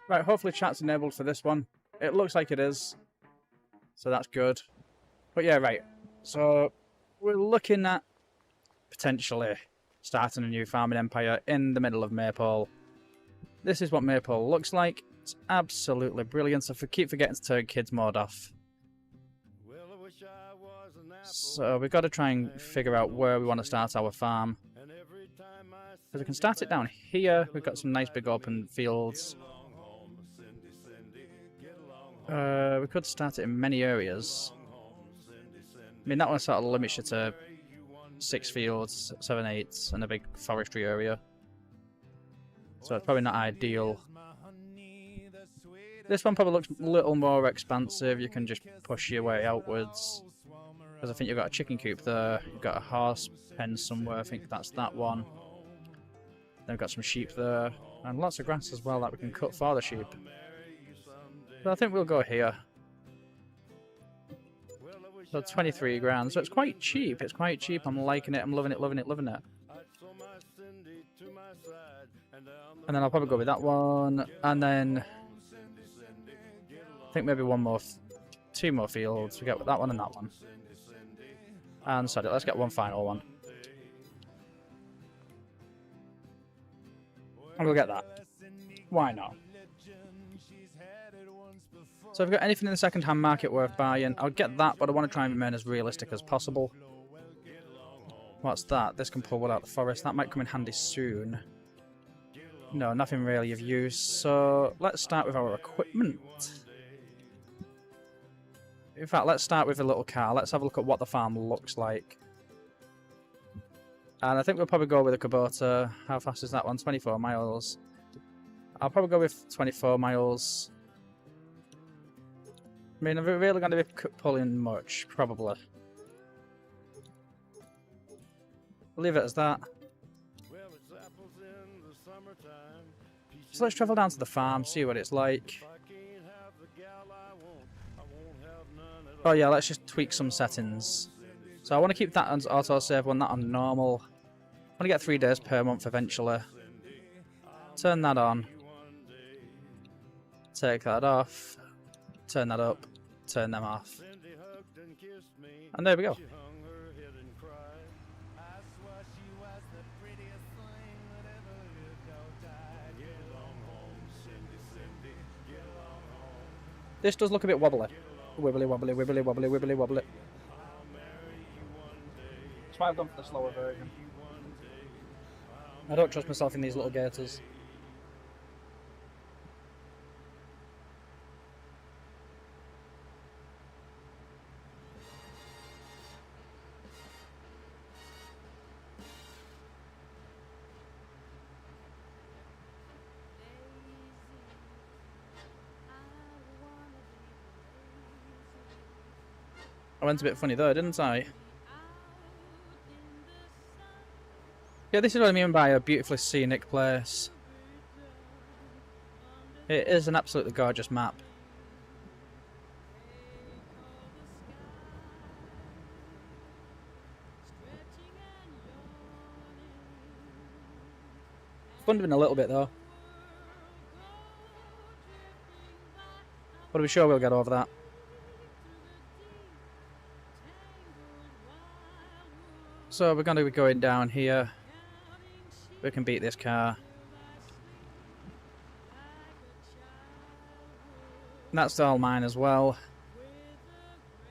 Right, hopefully chat's enabled for this one. It looks like it is, so that's good. But yeah, right. So we're looking at potentially starting a new farming empire in the middle of Maypole. This is what Maypole looks like. It's absolutely brilliant. So keep forgetting to turn kids mode off. So we've got to try and figure out where we want to start our farm. Because we can start it down here. We've got some nice big open fields. We could start it in many areas. I mean, that one sort of limits you to 6 fields, 7, 8, and a big forestry area. So it's probably not ideal. This one probably looks a little more expansive. You can just push your way outwards. Because I think you've got a chicken coop there. You've got a horse pen somewhere. I think that's that one. Then we've got some sheep there. And lots of grass as well that we can cut for the sheep. But I think we'll go here. So 23 grand. So it's quite cheap. It's quite cheap. I'm liking it. I'm loving it, loving it, loving it. And then I'll probably go with that one. And then I think maybe one more, 2 more fields. We get that one and that one. And sorry, let's get one final one. And we'll get that. Why not? So if we've got anything in the second-hand market worth buying, I'll get that, but I want to try and remain as realistic as possible. What's that? This can pull wood out of the forest. That might come in handy soon. No, nothing really of use. So let's start with our equipment. In fact, let's start with a little car. Let's have a look at what the farm looks like. And I think we'll probably go with a Kubota. How fast is that one? 24 miles. I'll probably go with 24 miles. I mean, are we really going to be pulling much? Probably. Leave it as that. So let's travel down to the farm, see what it's like. Oh yeah, let's just tweak some settings. So I want to keep that as autosave one, that on normal. I want to get 3 days per month eventually. Turn that on. Take that off. Turn that up. Turn them off. And there we go. This does look a bit wobbly. Wibbly wobbly, wibbly wobbly, wibbly wobbly. That's why I've gone for the slower version. I don't trust myself in these little gators. I went a bit funny there, didn't I? Yeah, this is what I mean by a beautifully scenic place. It is an absolutely gorgeous map. Thundering a little bit though. But are we sure we'll get over that? So we're going to be going down here. We can beat this car. And that's all mine as well.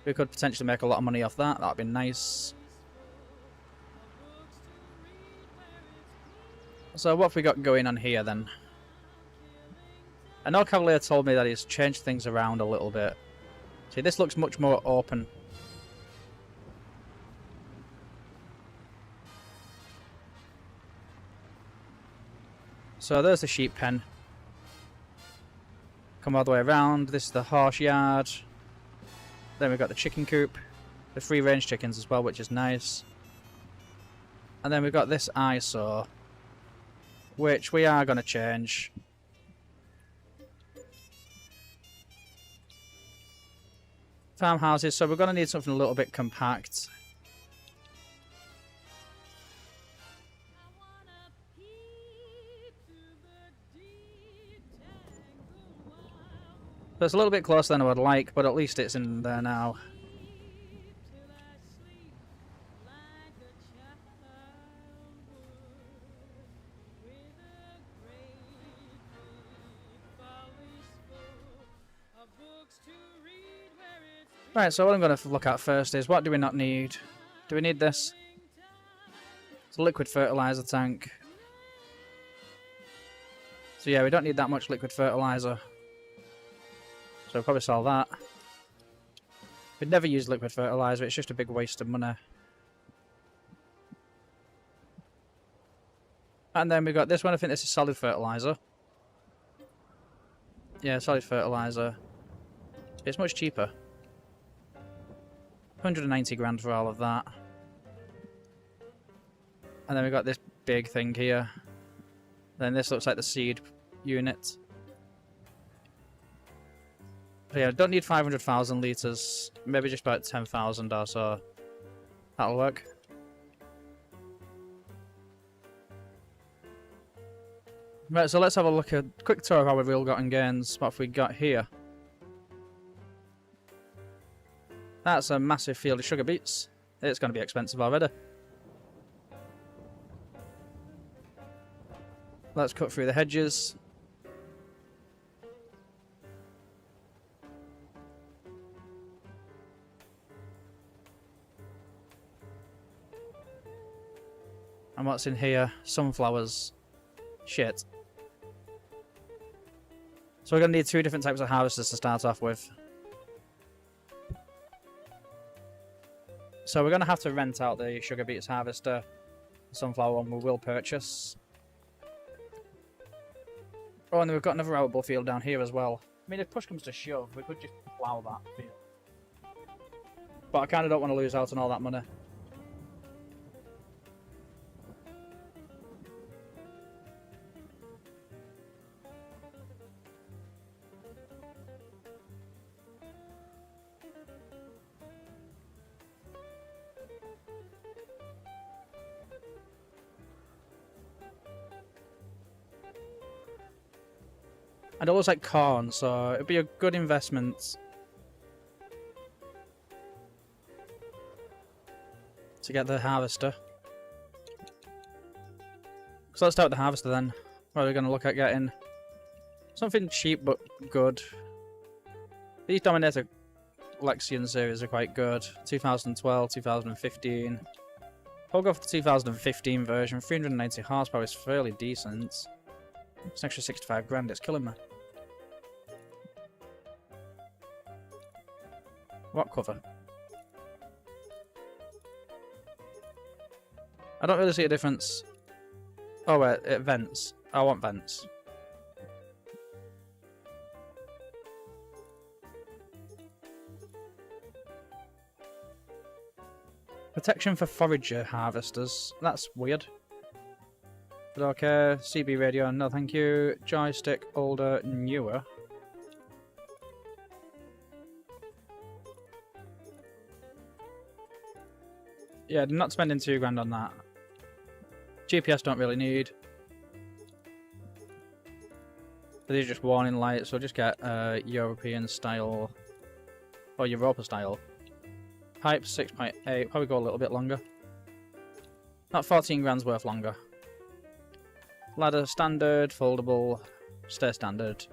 We could potentially make a lot of money off that. That'd be nice. So what have we got going on here then? I know Cavalier told me that he's changed things around a little bit. See, this looks much more open. So there's the sheep pen. Come all the way around. This is the horse yard. Then we've got the chicken coop. The free range chickens as well, which is nice. And then we've got this eyesore, which we are going to change. Farmhouses, so we're going to need something a little bit compact. So it's a little bit closer than I would like, but at least it's in there now. Right, so what I'm going to look at first is, what do we not need? Do we need this? It's a liquid fertilizer tank. So yeah, we don't need that much liquid fertilizer. So we'll probably sell that. We'd never use liquid fertilizer, it's just a big waste of money. And then we've got this one, I think this is solid fertilizer. Yeah, solid fertilizer. It's much cheaper. 190 grand for all of that. And then we've got this big thing here. Then this looks like the seed unit. But yeah, don't need 500,000 litres. Maybe just about 10,000 or so. That'll work. Right, so let's have a look at a quick tour of our real gotten gains. What have we got here? That's a massive field of sugar beets. It's going to be expensive already. Let's cut through the hedges. And what's in here? Sunflowers. Shit. So we're going to need 2 different types of harvesters to start off with. So we're going to have to rent out the sugar beets harvester. The sunflower one we will purchase. Oh, and we've got another arable field down here as well. I mean, if push comes to shove, we could just plough that field. But I kind of don't want to lose out on all that money. And it looks like corn, so it'd be a good investment to get the harvester. So let's start with the harvester then. What are we going to look at getting? Something cheap but good. These Dominator Lexion series are quite good. 2012, 2015. I'll go for the 2015 version. 390 horsepower is fairly decent. It's an extra 65 grand, it's killing me. What cover? I don't really see a difference. Oh wait, it vents. I want vents. Protection for forager harvesters. That's weird. But okay, CB radio, no thank you. Joystick, older, newer. Yeah, not spending 2 grand on that. GPS don't really need. These are just warning lights, so just get European style or Europa style. Pipe 6.8, probably go a little bit longer. Not 14 grand's worth longer. Ladder standard, foldable, stay standard.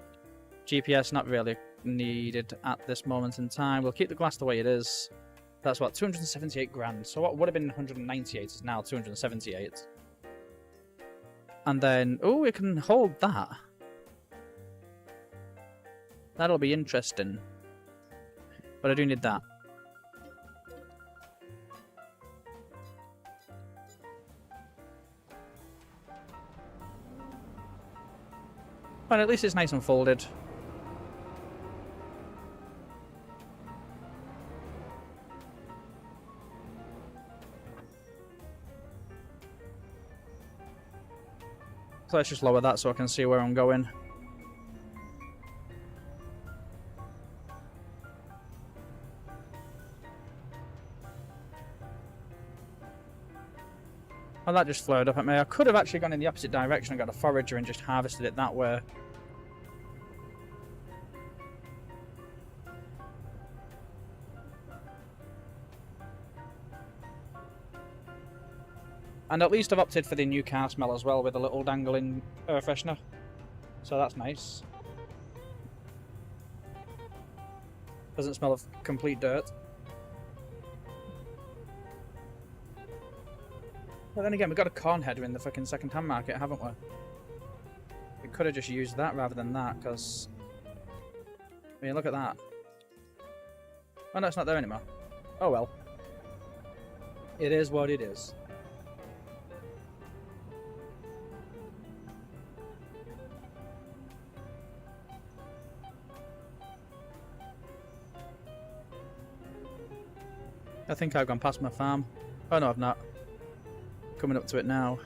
GPS not really needed at this moment in time. We'll keep the glass the way it is. That's what, 278 grand. So what would have been 198 is now 278. And then, oh, we can hold that. That'll be interesting. But I do need that. But at least it's nice and folded. So let's just lower that so I can see where I'm going. Oh, that just flared up at me. I could have actually gone in the opposite direction and got a forager and just harvested it that way. And at least I've opted for the new car smell as well with a little dangling air freshener. So that's nice. Doesn't smell of complete dirt. But then again, we've got a corn header in the fucking second-hand market, haven't we? We could have just used that rather than that, because... I mean, look at that. Oh no, it's not there anymore. Oh well. It is what it is. I think I've gone past my farm. Oh no, I've not. Coming up to it now.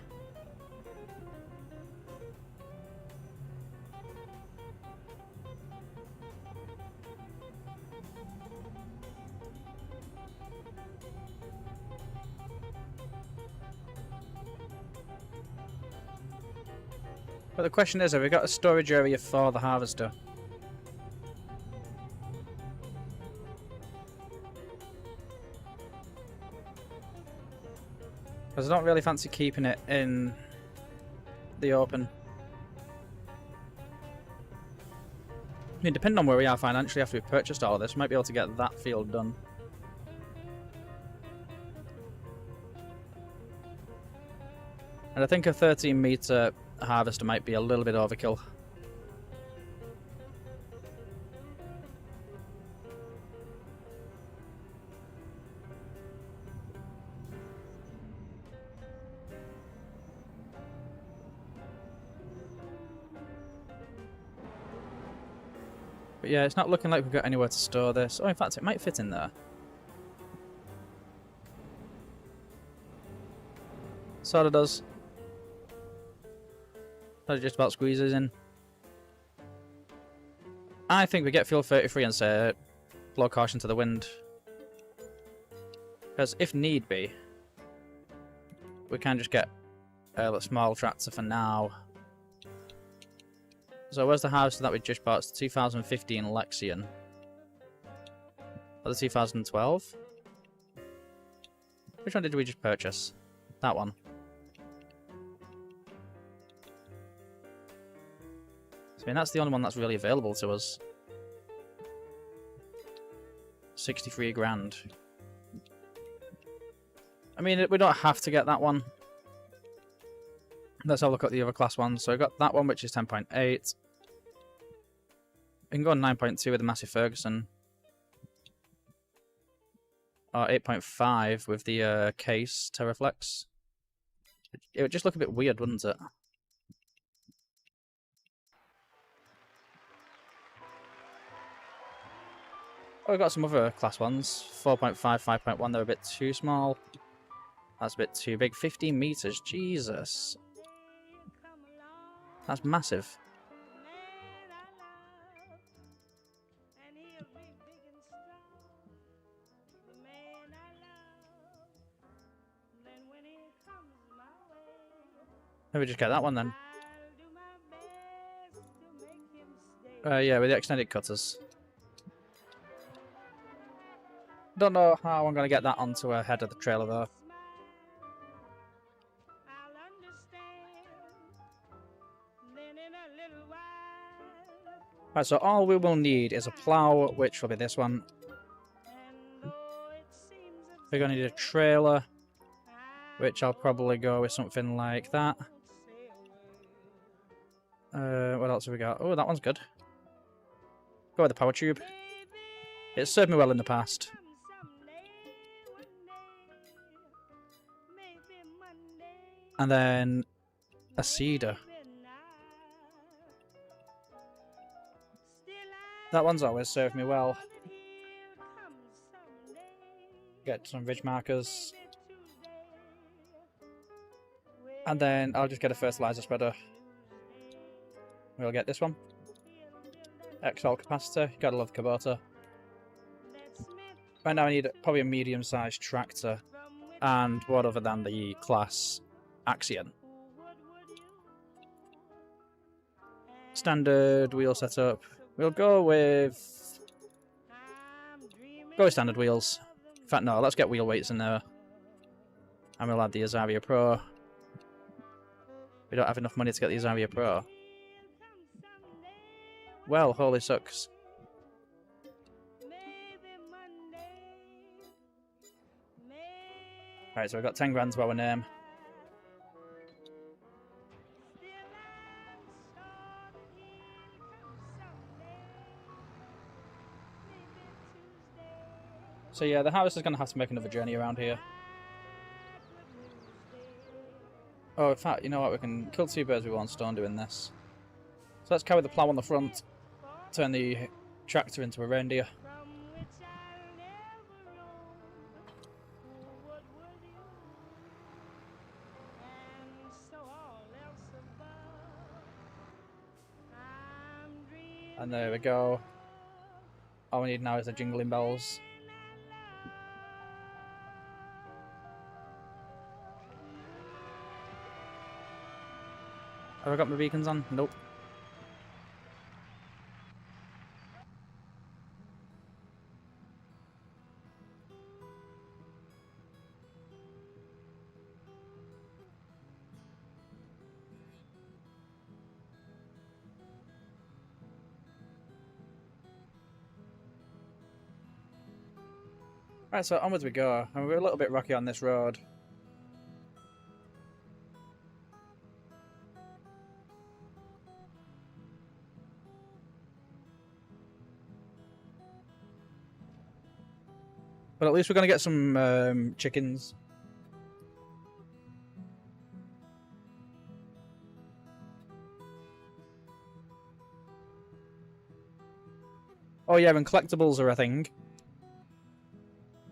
But the question is, have we got a storage area for the harvester? Because I don't really fancy keeping it in the open. I mean, depending on where we are financially after we've purchased all of this, we might be able to get that field done. And I think a 13-metre harvester might be a little bit overkill. But yeah, it's not looking like we've got anywhere to store this. Oh, in fact, it might fit in there. Sort of does. That just about squeezes in. I think we get fuel 33 and say blow caution to the wind. Because if need be, we can just get a small tractor for now. So where's the harvester that we just bought? It's the 2015 Lexion. Or the 2012? Which one did we just purchase? That one. I mean, that's the only one that's really available to us. 63 grand. I mean, we don't have to get that one. Let's have a look at the other class ones. So I got that one, which is 10.8. We can go on 9.2 with the Massey Ferguson. Or 8.5 with the Case Terraflex. It would just look a bit weird, wouldn't it? Oh, we've got some other class ones. 4.5, 5.1, they're a bit too small. That's a bit too big. 15 meters, Jesus. That's massive. Maybe just get that one then. Yeah, with the extended cutters. Don't know how I'm going to get that onto a head of the trailer though. Right, so all we will need is a plough, which will be this one. We're going to need a trailer, which I'll probably go with something like that. What else have we got? Oh, that one's good. Go with the power tube. It's served me well in the past. And then a seeder. That one's always served me well. Get some ridge markers. And then I'll just get a fertilizer spreader. We'll get this one. XL capacitor. Gotta love Kubota. Right now I need probably a medium-sized tractor. And what other than the class Axion. Standard wheel setup. We'll go with standard wheels. In fact, no, let's get wheel weights in there. And we'll add the Azaria Pro. We don't have enough money to get these Area Pro. Well, holy sucks. Right, so we've got 10 grand to our name. So yeah, the house is going to have to make another journey around here. Oh, in fact, you know what? We can kill 2 birds with 1 stone doing this. So let's carry the plough on the front, turn the tractor into a reindeer. And there we go. All we need now is the jingling bells. Have I got my beacons on? Nope. Right, so onwards we go. And we're a little bit rocky on this road. But at least we're going to get some chickens. Oh yeah, and collectibles are a thing.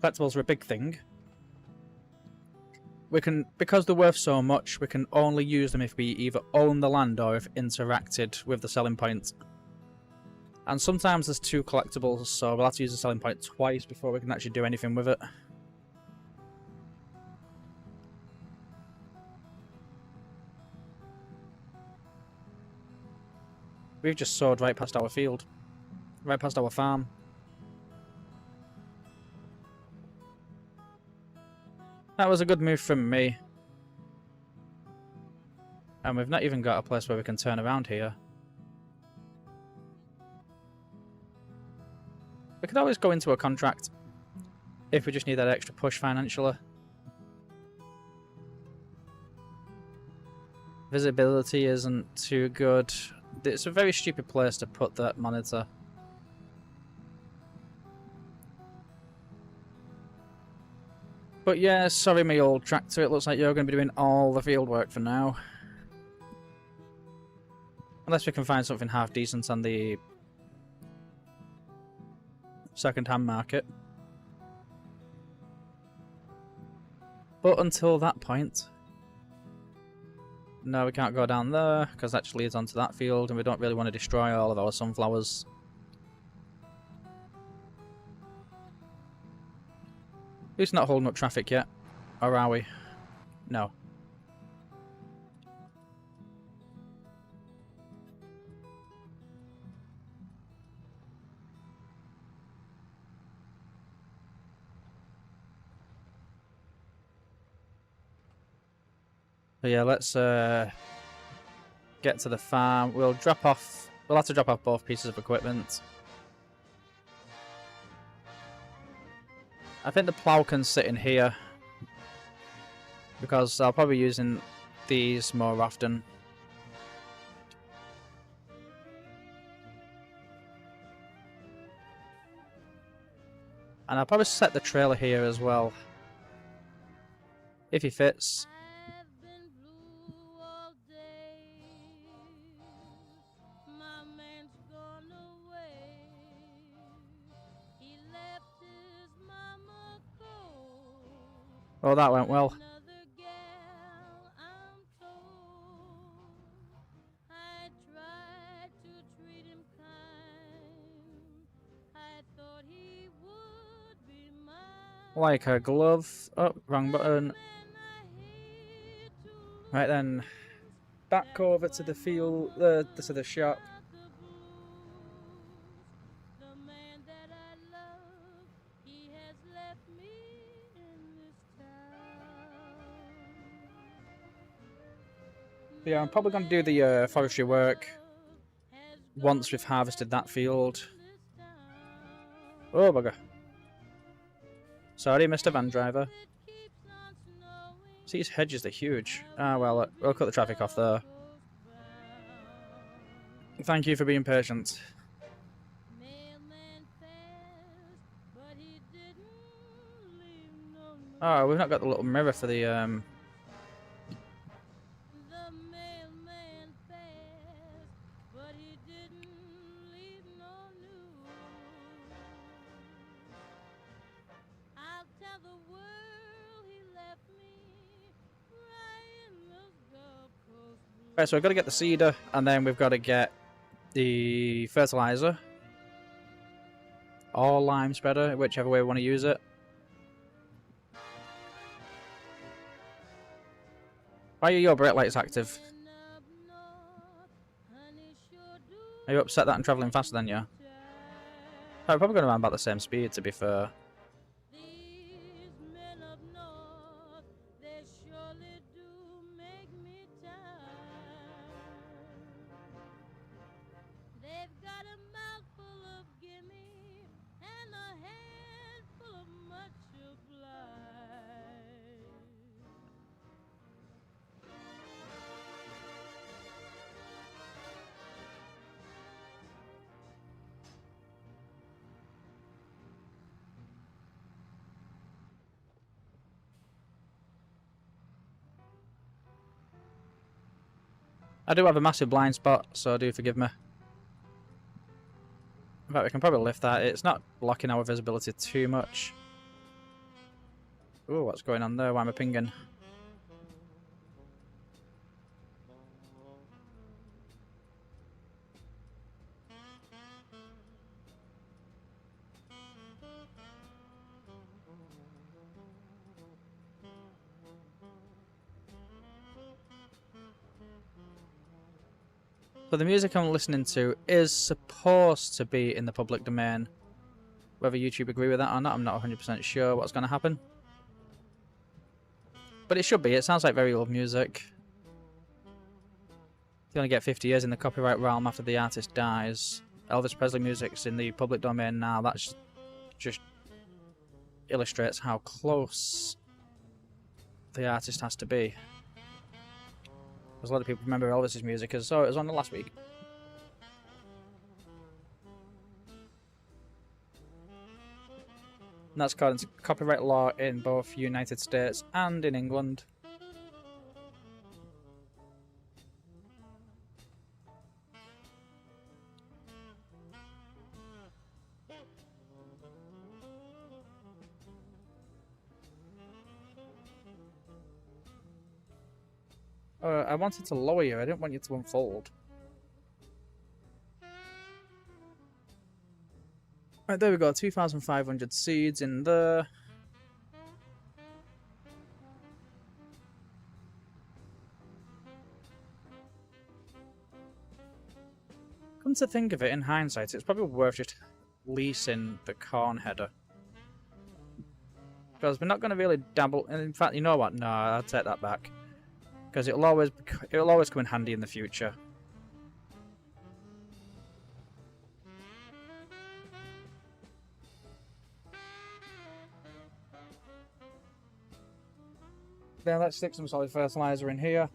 Collectibles are a big thing. We can, because they're worth so much, we can only use them if we either own the land or if interacted with the selling point. And sometimes there's 2 collectibles, so we'll have to use the selling point twice before we can actually do anything with it. We've just soared right past our field. Right past our farm. That was a good move from me. And we've not even got a place where we can turn around here. We could always go into a contract if we just need that extra push financially. Visibility isn't too good. It's a very stupid place to put that monitor. But yeah, sorry my old tractor, it looks like you're going to be doing all the field work for now. Unless we can find something half decent on the second-hand market. But until that point... No, we can't go down there, because that just leads onto that field, and we don't really want to destroy all of our sunflowers. Who's not holding up traffic yet? Or are we? No. So yeah, let's get to the farm. We'll drop off... We'll have to drop off both pieces of equipment. I think the plough can sit in here. Because I'll probably be using these more often. And I'll probably set the trailer here as well. If he fits. Oh, that went well. Like a glove. Oh, wrong button. Right then. Back over to the field, to the shop. But yeah, I'm probably going to do the forestry work once we've harvested that field. Oh, bugger. Sorry, Mr. Van Driver. See, these hedges are huge. Ah, well, we'll cut the traffic off there. Thank you for being patient. Oh, we've not got the little mirror for the Right, so we've got to get the cedar, and then we've got to get the fertilizer. Or lime spreader, whichever way we want to use it. Why are your brake lights active? Are you upset that I'm travelling faster than you? I'm probably going around about the same speed, to be fair. I do have a massive blind spot, so do forgive me. In fact, we can probably lift that. It's not blocking our visibility too much. Ooh, what's going on there? Why am I pinging? So the music I'm listening to is supposed to be in the public domain. Whether YouTube agree with that or not, I'm not 100% sure what's going to happen. But it should be. It sounds like very old music. You only get 50 years in the copyright realm after the artist dies. Elvis Presley music's in the public domain now. That just illustrates how close the artist has to be. There's a lot of people remember Elvis's music as it was on the last week. And that's according to copyright law in both United States and in England. I wanted to lower you, I didn't want you to unfold. Right, there we go, 2,500 seeds in there. Come to think of it, in hindsight, it's probably worth just leasing the corn header. Because we're not going to really dabble... And in fact, you know what? No, I'll take that back. Because it'll always come in handy in the future. Then let's stick some solid fertilizer in here.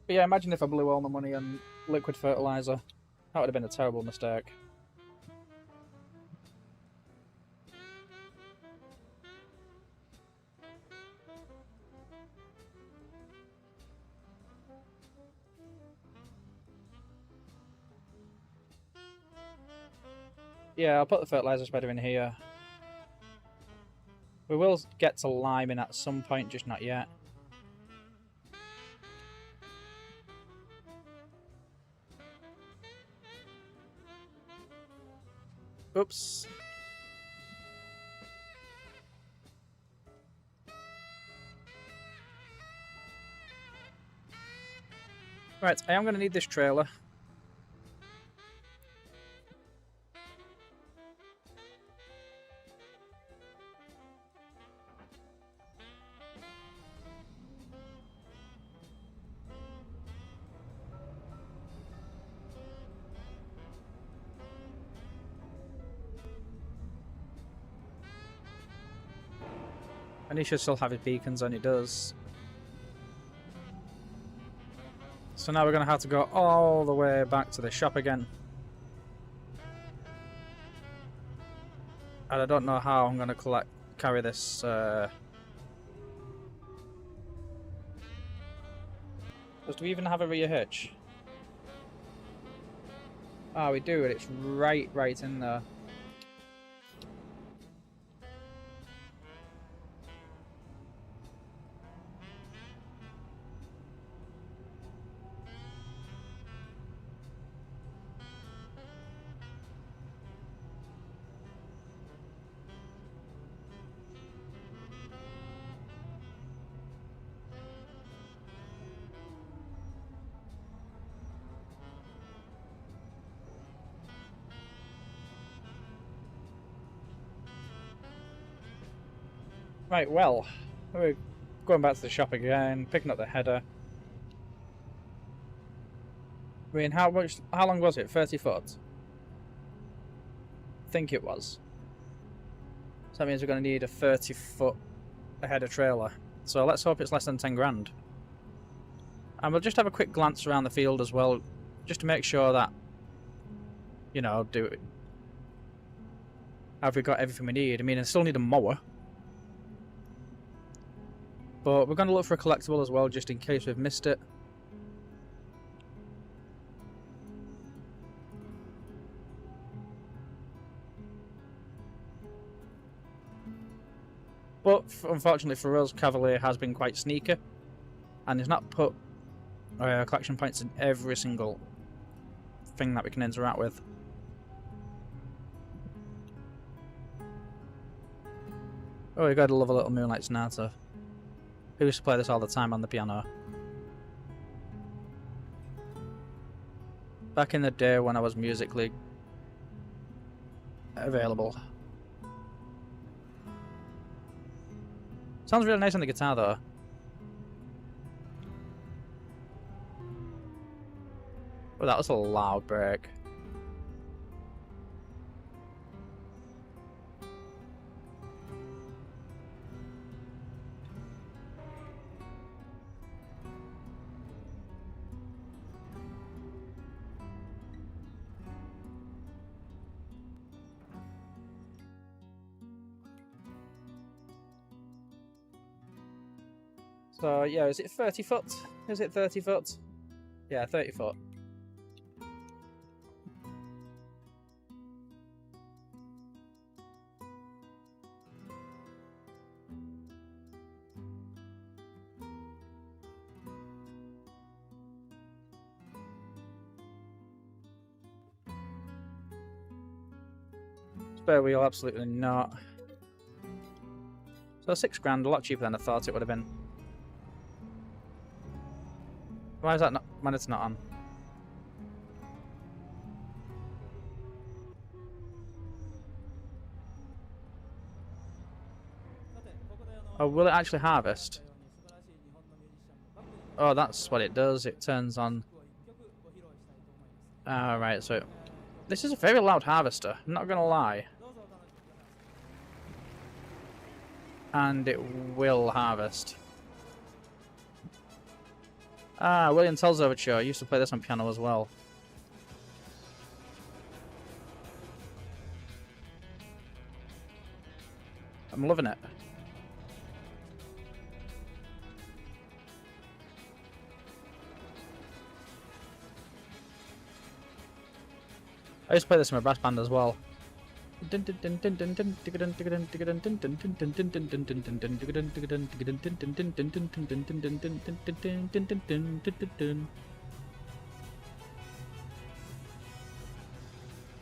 But yeah, imagine if I blew all the money on liquid fertilizer. That would have been a terrible mistake. Yeah, I'll put the fertilizer spreader in here. We will get to liming at some point, just not yet. Oops. Right, I am going to need this trailer. And he should still have his beacons, and he does. So now we're going to have to go all the way back to the shop again. And I don't know how I'm going to carry this. Do we even have a rear hitch? Ah, we do, and it's right in there. Right, well, we're going back to the shop again, picking up the header. I mean, how long was it? 30 foot? I think it was. So that means we're going to need a 30-foot header trailer. So let's hope it's less than 10 grand. And we'll just have a quick glance around the field as well, just to make sure that, you know, have we got everything we need? I mean, I still need a mower. But we're going to look for a collectible as well, just in case we've missed it. But unfortunately for us, Cavalier has been quite sneaky, and he's not put collection points in every single thing that we can interact with. Oh, you gotta love a little Moonlight Sonata. Who used to play this all the time on the piano? Back in the day when I was musically available. Sounds really nice on the guitar though. Oh, that was a loud break. So yeah, is it 30 foot? Is it 30 foot? Yeah, 30 foot. Spare wheel, absolutely not. So 6 grand, a lot cheaper than I thought it would have been. Why is that not? When it's not on. Oh, will it actually harvest? Oh, that's what it does. It turns on. Right, so this is a very loud harvester, I'm not gonna lie. And it will harvest. Ah, William Tell's Overture. I used to play this on piano as well. I'm loving it. I used to play this in my brass band as well. Oh,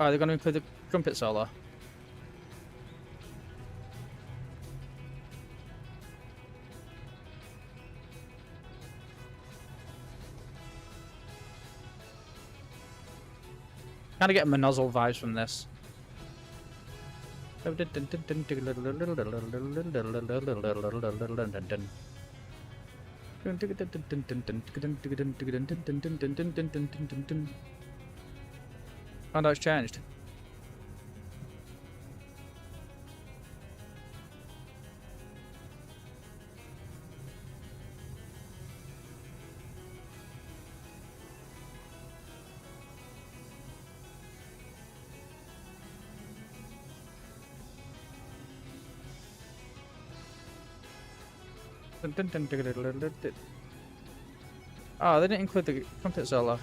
they're going to include the trumpet solo. Kind of getting my nozzle vibes from this. Oh no, it's changed. Oh, they didn't include the trumpet solo.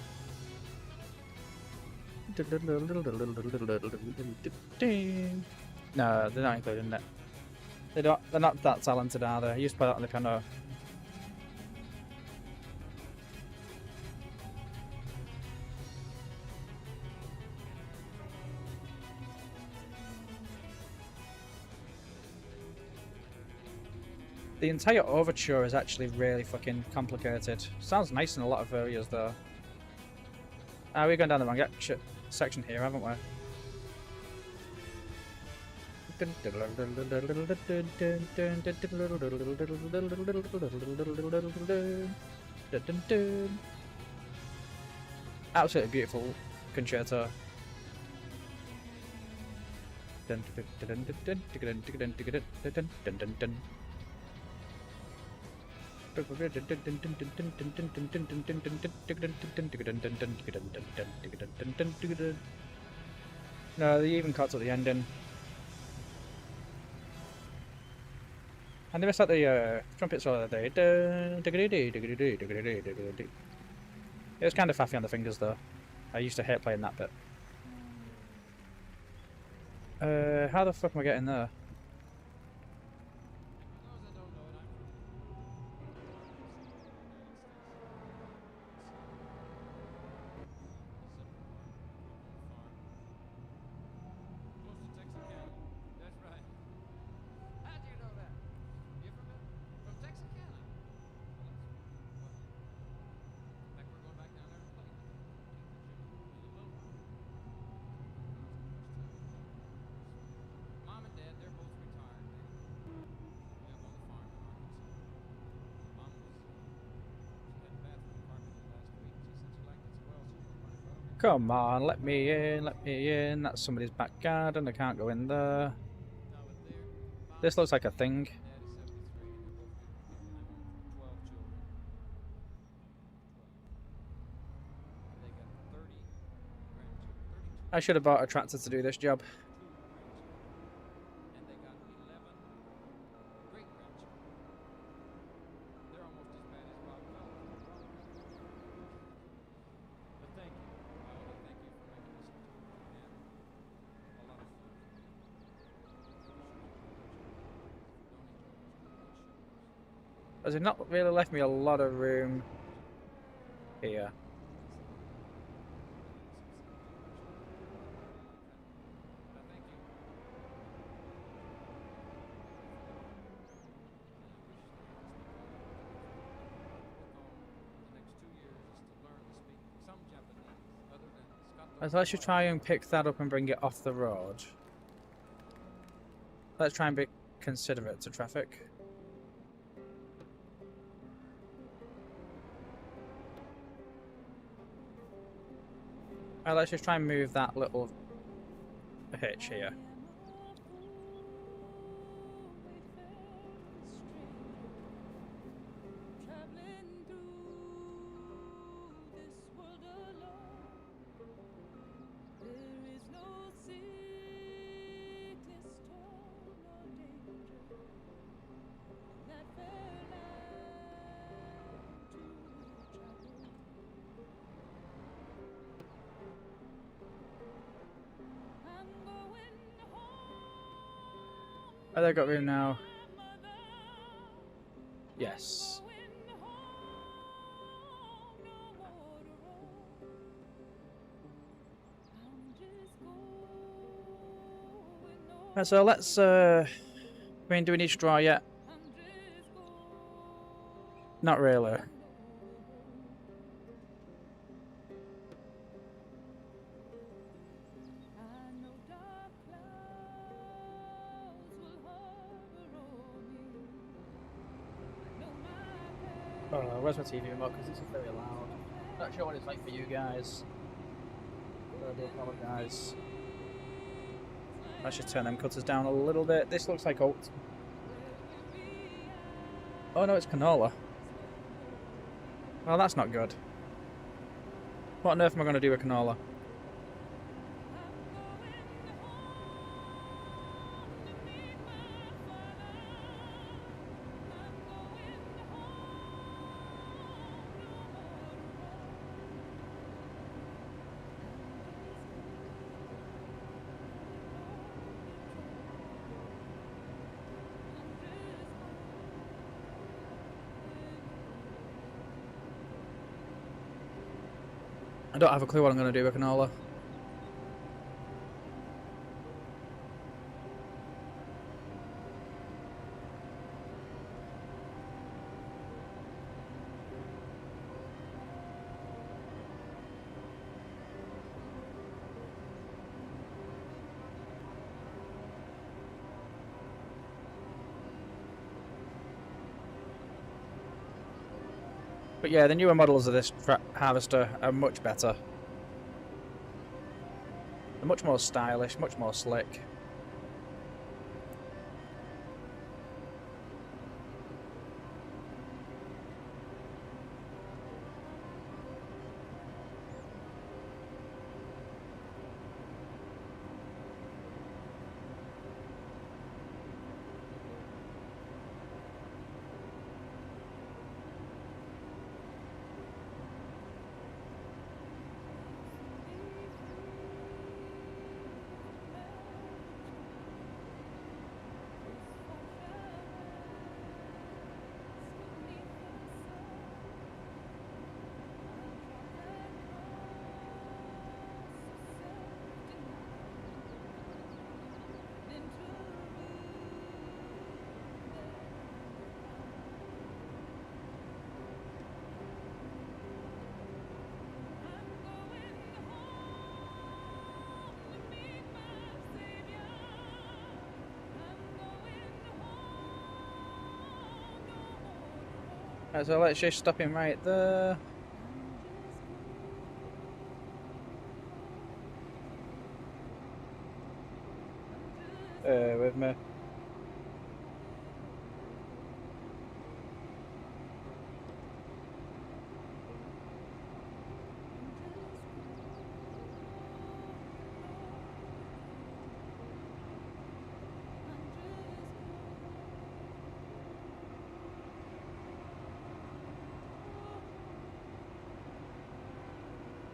No, they're not including it. They're not that talented, are they? I used to play that on the piano. The entire overture is actually really fucking complicated. Sounds nice in a lot of areas though. We're going down the wrong section here, haven't we? Absolutely beautiful concerto. No, they even cuts at the ending. And they missed out the trumpet solo there. It was kind of faffy on the fingers though. I used to hate playing that bit. How the fuck am I getting there? Come on, let me in, let me in. That's somebody's back garden, I can't go in there. This looks like a thing. I should have bought a tractor to do this job. As it not really left me a lot of room here. So let's just try and pick that up and bring it off the road. Let's try and be considerate to traffic. Let's just try and move that little hitch here. Oh, they've got room now. Yes. So let's, I mean, do we need straw yet? Not really. Where's my TV remote? Because this is very loud. Not sure what it's like for you guys. So I do apologise. I should turn them cutters down a little bit. This looks like oat. Oh no, it's canola. Well, that's not good. What on earth am I going to do with canola? I don't have a clue what I'm going to do with canola. But yeah, the newer models of this harvester are much better. They're much more stylish, much more slick. Right, so let's just stop him right there. With me.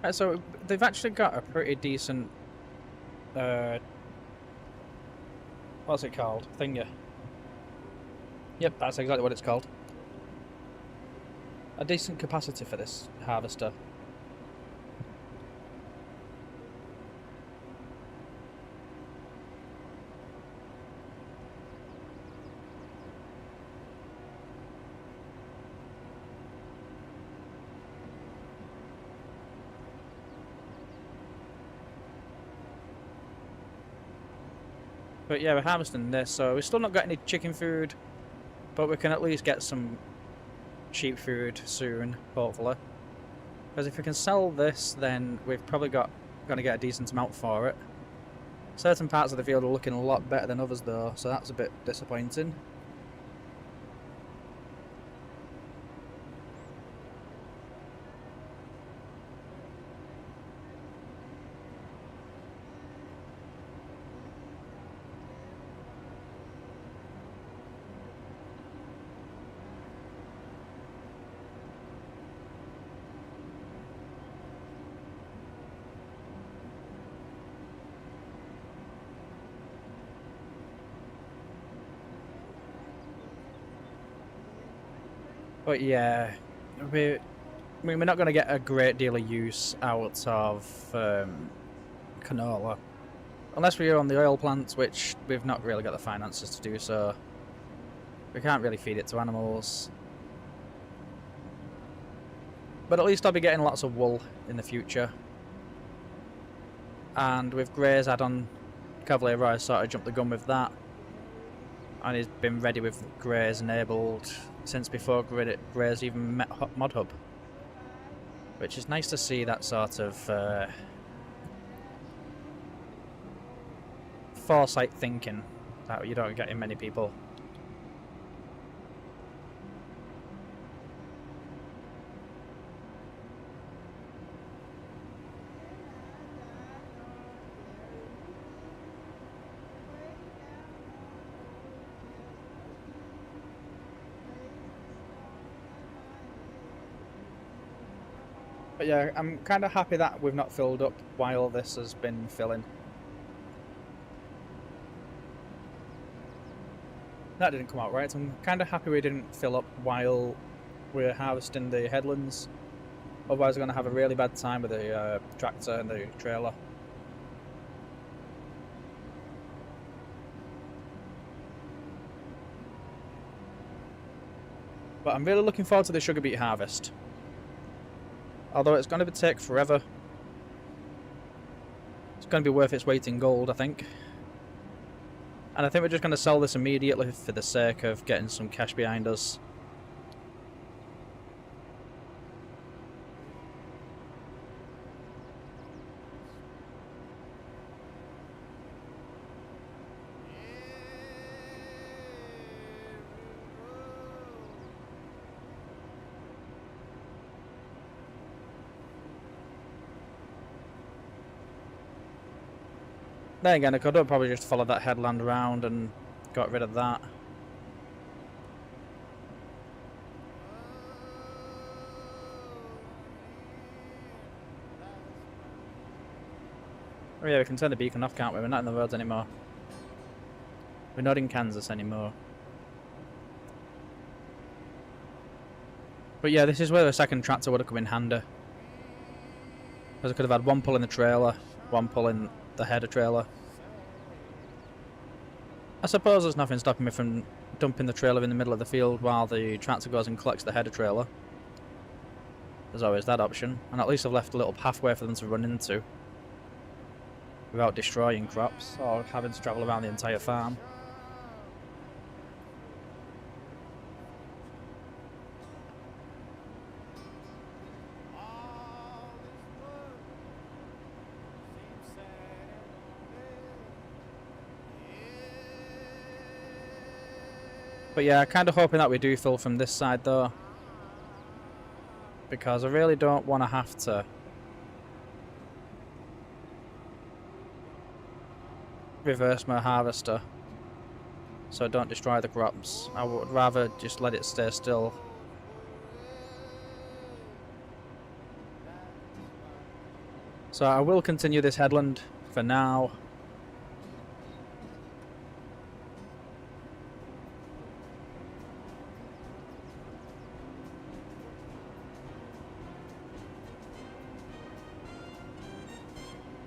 Right, so they've actually got a pretty decent, what's it called? Thinger. Yep, that's exactly what it's called. A decent capacity for this harvester. But yeah, we're harvesting this, so we've still not got any chicken food, but we can at least get some sheep food soon, hopefully. Because if we can sell this, then we've probably going to get a decent amount for it. Certain parts of the field are looking a lot better than others though, so that's a bit disappointing. But yeah, we're not going to get a great deal of use out of canola. Unless we're on the oil plants, which we've not really got the finances to do so. We can't really feed it to animals. But at least I'll be getting lots of wool in the future. And with Gray's add-on, Cavalier Roy sort of jumped the gun with that. And he's been ready with Gray's enabled since before Grey's even met Mod Hub. Which is nice to see that sort of foresight thinking that you don't get in many people. But yeah, I'm kind of happy that we've not filled up while this has been filling. That didn't come out right. I'm kind of happy we didn't fill up while we're harvesting the headlands. Otherwise we're going to have a really bad time with the tractor and the trailer. But I'm really looking forward to the sugar beet harvest. Although it's going to take forever. It's going to be worth its weight in gold, I think. And I think we're just going to sell this immediately for the sake of getting some cash behind us. Then again, I could have probably just followed that headland around and got rid of that. Oh yeah, we can turn the beacon off, can't we? We're not in the roads anymore. We're not in Kansas anymore. But yeah, this is where the second tractor would have come in handy. Because I could have had one pull in the trailer, one pull in the header trailer. I suppose there's nothing stopping me from dumping the trailer in the middle of the field while the tractor goes and collects the header trailer. There's always that option, and at least I've left a little pathway for them to run into without destroying crops or having to travel around the entire farm. But yeah, kind of hoping that we do fill from this side though, because I really don't want to have to reverse my harvester so I don't destroy the crops. I would rather just let it stay still. So I will continue this headland for now.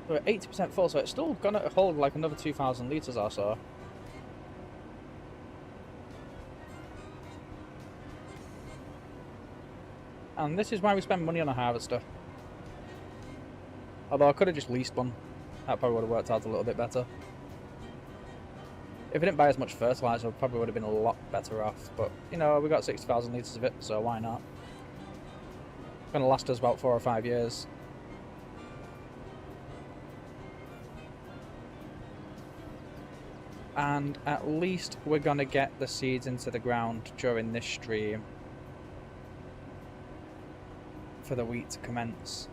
We're 80% full, so it's still gonna hold like another 2,000 litres or so. And this is why we spend money on a harvester. Although I could have just leased one. That probably would have worked out a little bit better. If we didn't buy as much fertiliser, we probably would have been a lot better off. But, you know, we got 60,000 litres of it, so why not? It's gonna last us about 4 or 5 years. And at least we're going to get the seeds into the ground during this stream for the wheat to commence.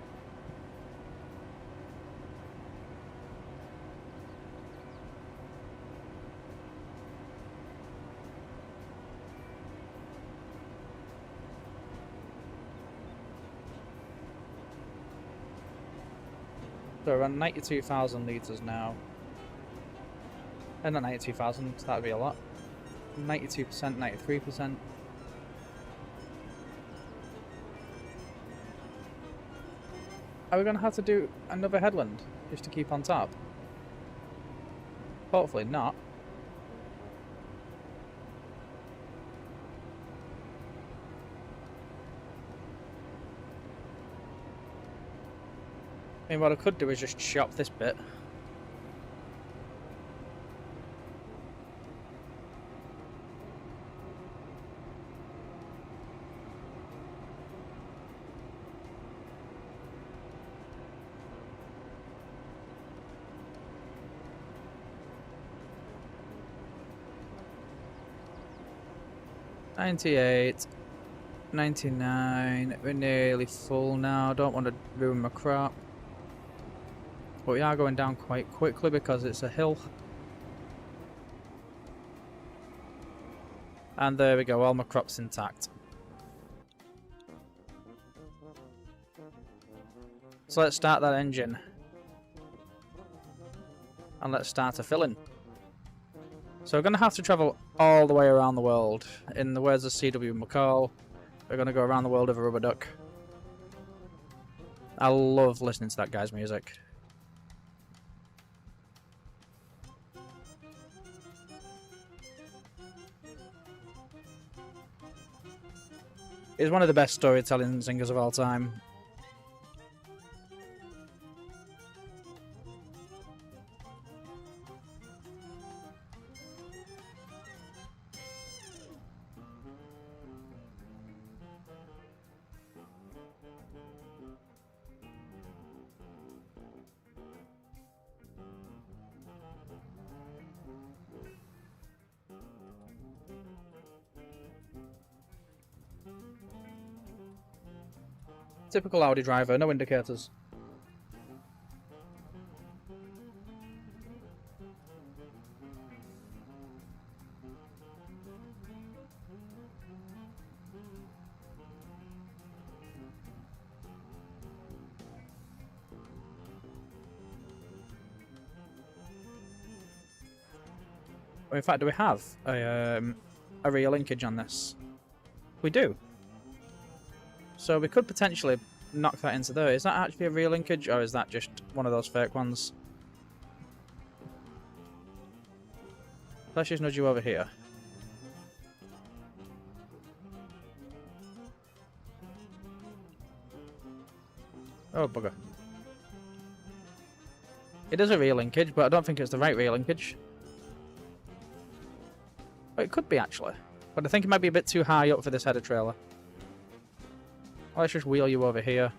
So we're on 92,000 litres now. And not 92,000, that would be a lot. 92%, 93%. Are we going to have to do another headland just to keep on top? Hopefully not. I mean, what I could do is just chop this bit. 98, 99. We're nearly full now. Don't want to ruin my crop. But we are going down quite quickly because it's a hill. And there we go, all my crops intact. So let's start that engine. And let's start a filling. So we're going to have to travel all the way around the world. In the words of C.W. McCall, we're going to go around the world of a rubber duck. I love listening to that guy's music. He's one of the best storytelling singers of all time. Typical Audi driver, no indicators. In fact, do we have a rear linkage on this? We do. So we could potentially knock that into there. Is that actually a rear linkage, or is that just one of those fake ones? Let's just nudge you over here. Oh, bugger. It is a rear linkage, but I don't think it's the right rear linkage. Oh, it could be, actually. But I think it might be a bit too high up for this header trailer. Let's just wheel you over here.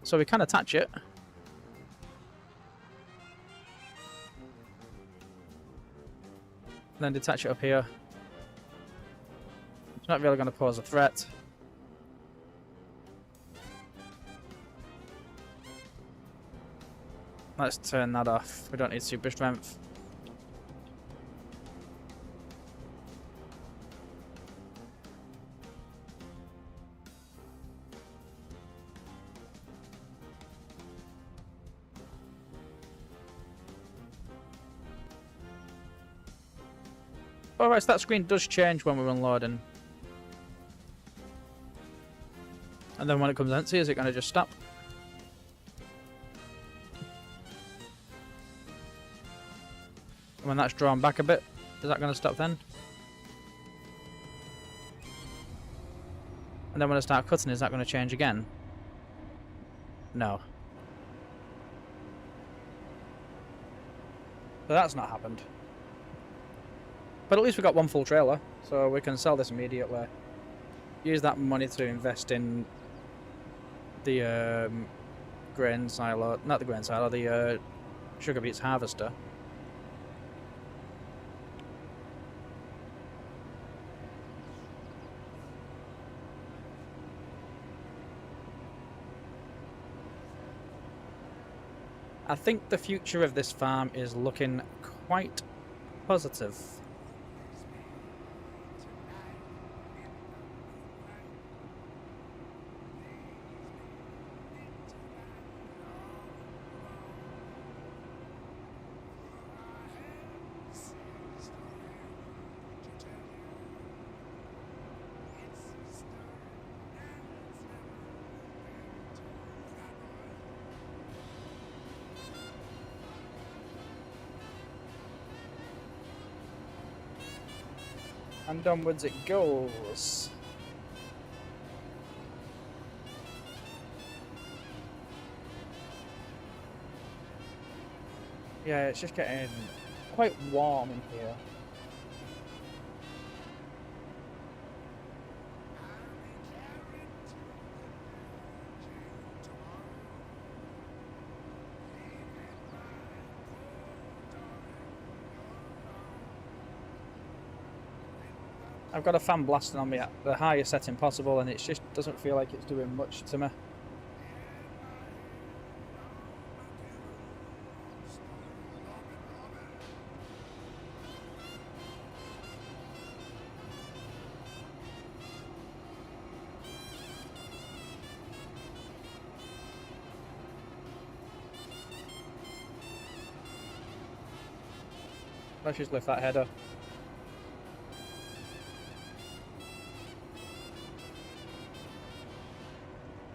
So we can attach it. And then detach it up here. It's not really going to pose a threat. Let's turn that off. We don't need super strength. Alright, so that screen does change when we're unloading. And then when it comes empty, is it going to just stop? When that's drawn back a bit, is that going to stop then? And then when I start cutting, is that going to change again? No. So that's not happened. But at least we got one full trailer, so we can sell this immediately. Use that money to invest in the grain silo, not the grain silo, the sugar beets harvester. I think the future of this farm is looking quite positive. And onwards it goes. Yeah, it's just getting quite warm in here. I've got a fan blasting on me at the highest setting possible, and it just doesn't feel like it's doing much to me. Let's just lift that header.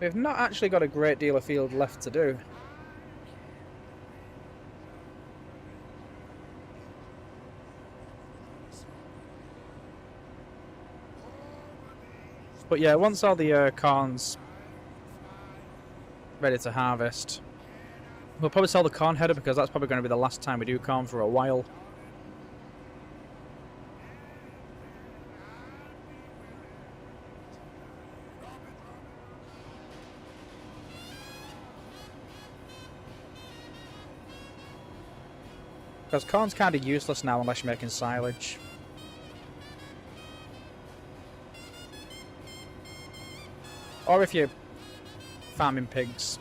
We've not actually got a great deal of field left to do. But yeah, once all the corn's ready to harvest, we'll probably sell the corn header because that's probably going to be the last time we do corn for a while. Because corn's kind of useless now unless you're making silage. Or if you're farming pigs.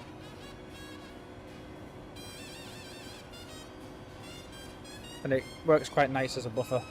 And it works quite nice as a buffer.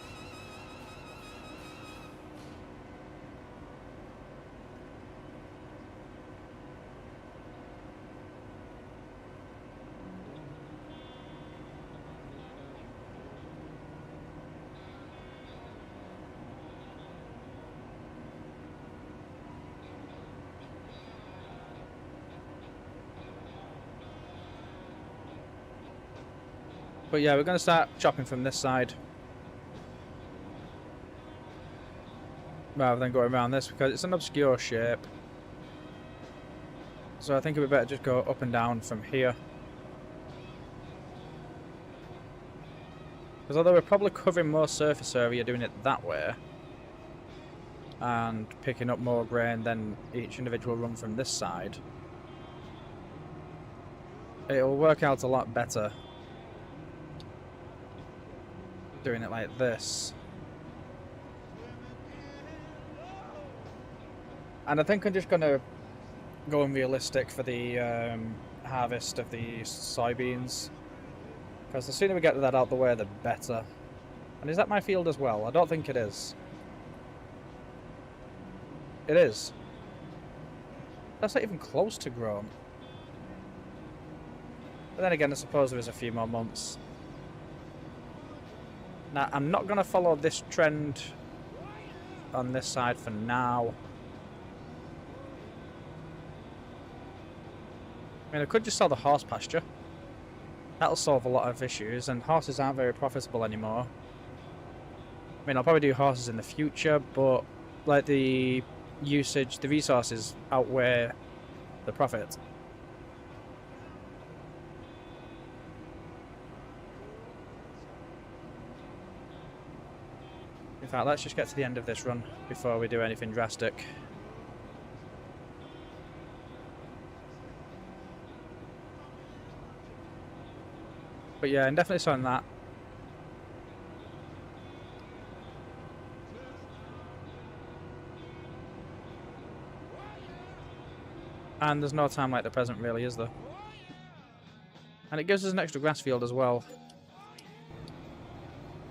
But yeah, we're going to start chopping from this side rather than going around this because it's an obscure shape. So I think it would be better just go up and down from here. Because although we're probably covering more surface area doing it that way and picking up more grain than each individual run from this side, it'll work out a lot better doing it like this. And I think I'm just going to go unrealistic for the harvest of the soybeans. Because the sooner we get that out the way, the better. And is that my field as well? I don't think it is. It is. That's not even close to grown. But then again, I suppose there is a few more months. Now, I'm not going to follow this trend on this side for now. I mean, I could just sell the horse pasture. That'll solve a lot of issues, and horses aren't very profitable anymore. I mean, I'll probably do horses in the future, but like the usage, the resources outweigh the profit. In fact, let's just get to the end of this run before we do anything drastic. But yeah, I'm definitely selling that. And there's no time like the present really, is there? And it gives us an extra grass field as well.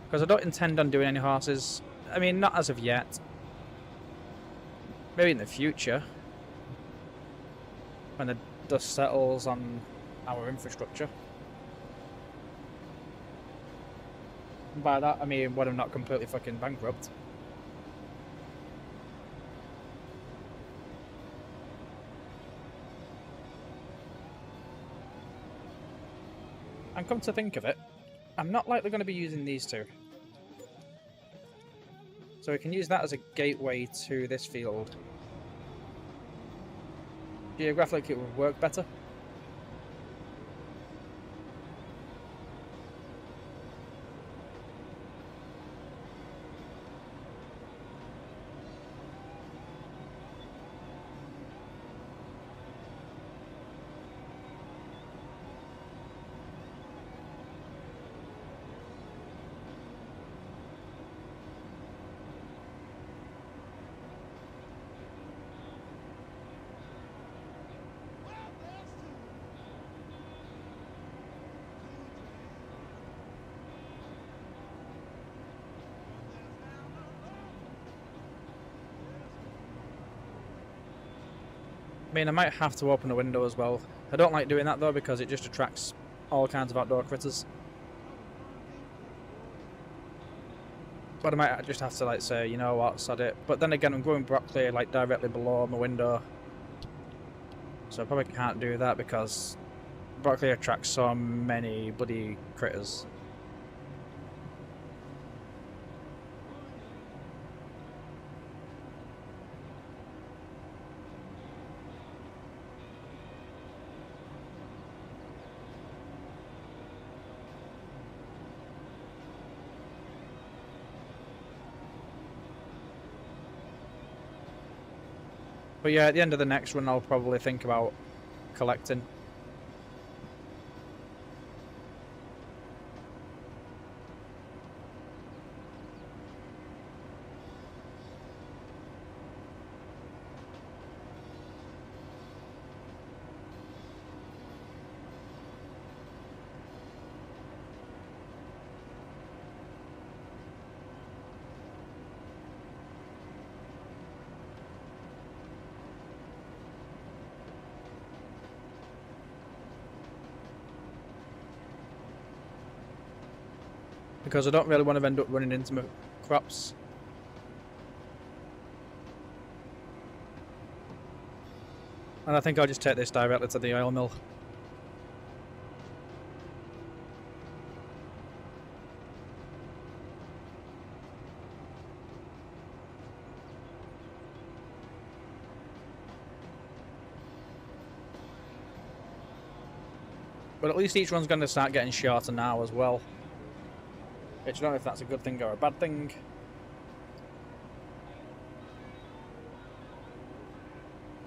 Because I don't intend on doing any horses. I mean, not as of yet. Maybe in the future. When the dust settles on our infrastructure. And by that, I mean when I'm not completely fucking bankrupt. And come to think of it, I'm not likely going to be using these two. So we can use that as a gateway to this field. Geographically, it would work better. I mean, I might have to open a window as well. I don't like doing that though because it just attracts all kinds of outdoor critters. But I might just have to like say, you know what, sod it. But then again, I'm growing broccoli like directly below my window. So I probably can't do that because broccoli attracts so many bloody critters. But yeah, at the end of the next run, I'll probably think about collecting. Because I don't really want to end up running into my crops. And I think I'll just take this directly to the oil mill. But at least each one's going to start getting shorter now as well. Which I don't know if that's a good thing or a bad thing.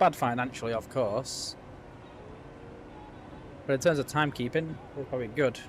Bad financially, of course. But in terms of timekeeping, it's probably good.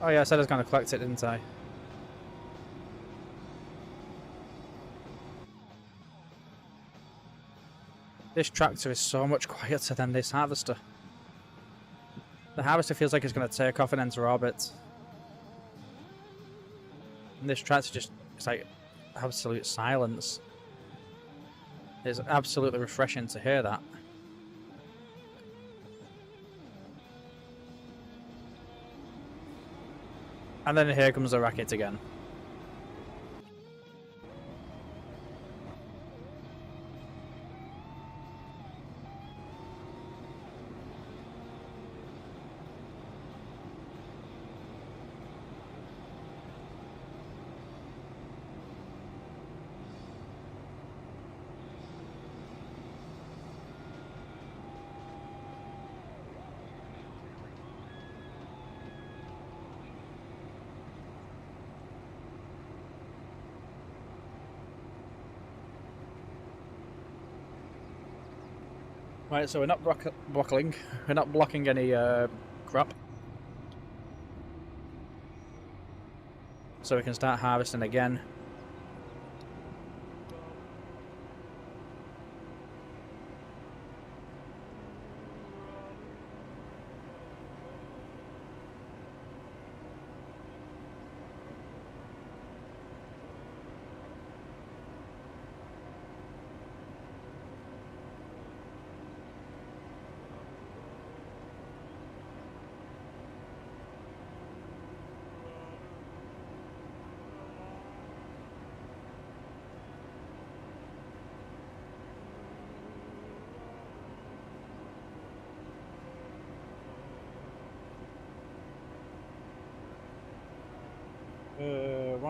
Oh yeah, I said I was going to collect it, didn't I? This tractor is so much quieter than this harvester. The harvester feels like it's going to take off and enter orbit. And this tractor just, it's like absolute silence. It's absolutely refreshing to hear that. And then here comes the racket again. Right, so we're not we're not blocking any crop. So we can start harvesting again.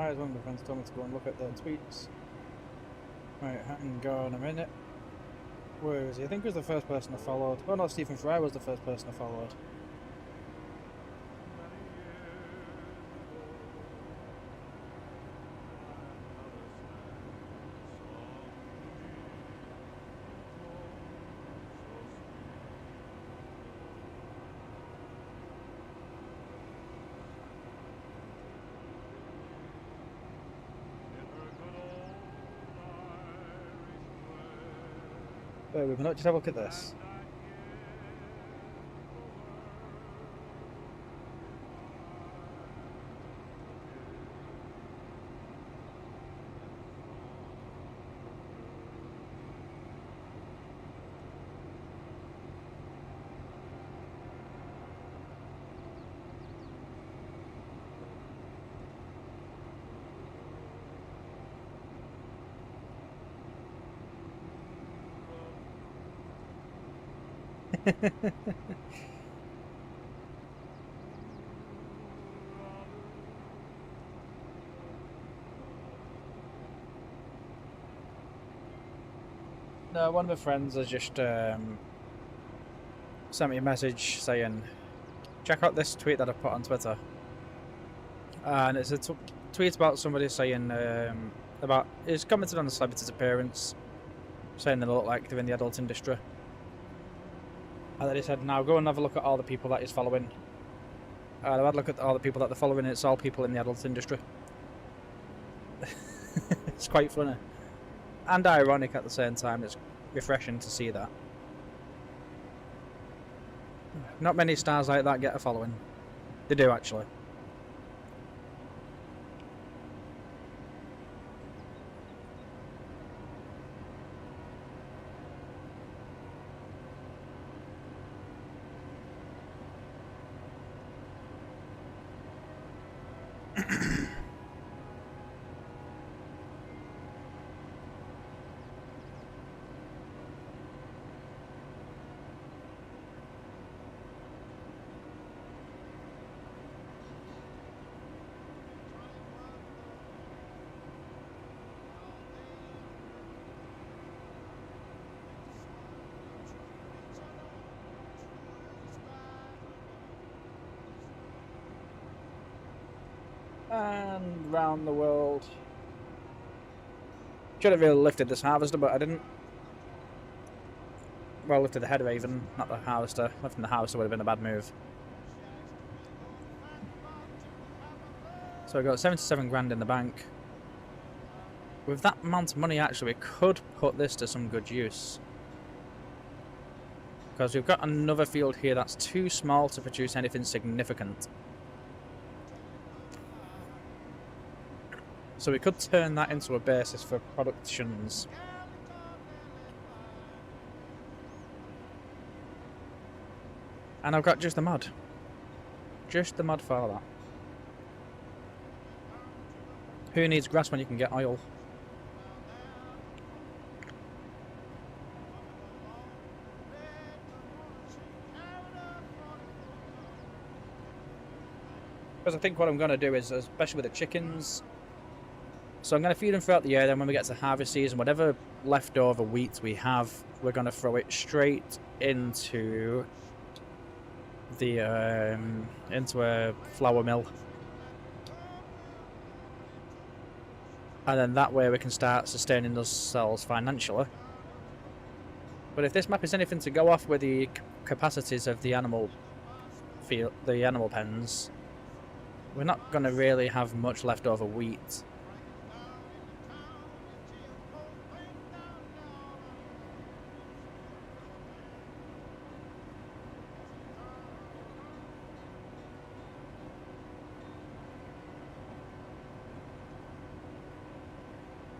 Fry's one of my friends told me to go and look at the tweets. Right, hang on a minute. Where is he? I think he was the first person I followed. Oh no, Stephen Fry was the first person I followed. Wait, we've not just have a look at this. No, one of my friends has just sent me a message saying, check out this tweet that I put on Twitter. And it's a tweet about somebody saying, he's commented on the celebrity's appearance, saying they look like they're in the adult industry. And then he said, now go and have a look at all the people that he's following. I've had a look at all the people that they're following, and it's all people in the adult industry. It's quite funny. And ironic at the same time. It's refreshing to see that. Not many stars like that get a following. They do, actually. And round the world. Should have really lifted this harvester, but I didn't. Well, lifted the header even, not the harvester. Lifting the harvester would have been a bad move. So I got 77 grand in the bank. With that amount of money, actually, we could put this to some good use. Because we've got another field here that's too small to produce anything significant. So we could turn that into a basis for productions. And I've got just the mod. Just the mod for that. Who needs grass when you can get oil? Because I think what I'm going to do is, especially with the chickens, so I'm going to feed them throughout the year, then when we get to harvest season, whatever leftover wheat we have, we're going to throw it straight into the into a flour mill. And then that way we can start sustaining ourselves financially. But if this map is anything to go off with the capacities of the animal field, the animal pens, we're not going to really have much leftover wheat.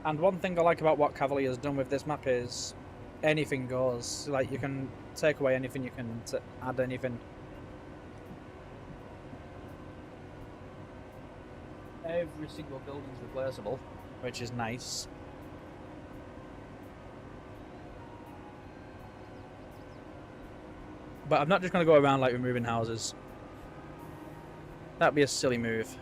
And one thing I like about what Cavalier has done with this map is anything goes. Like, you can take away anything, you can add anything. Every single building's replaceable, which is nice. But I'm not just going to go around like removing houses. That'd be a silly move.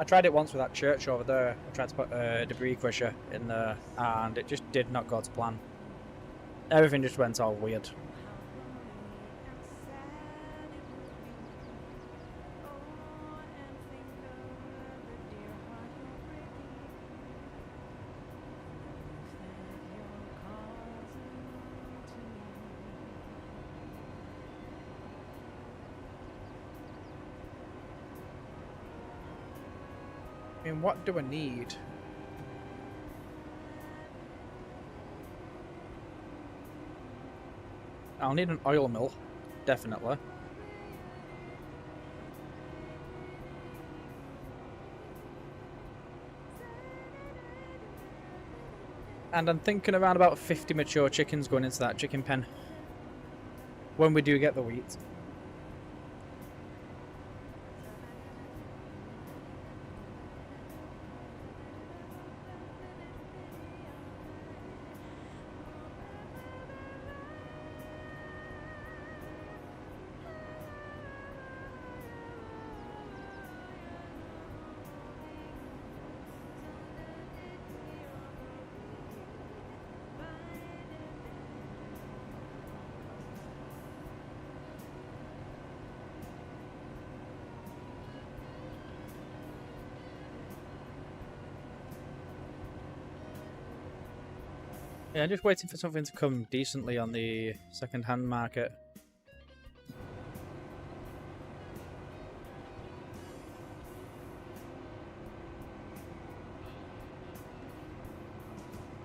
I tried it once with that church over there. I tried to put a debris crusher in there, and it just did not go to plan. Everything just went all weird. I mean, what do I need? I'll need an oil mill, definitely. And I'm thinking around about 50 mature chickens going into that chicken pen when we do get the wheat. Yeah, I'm just waiting for something to come decently on the second-hand market.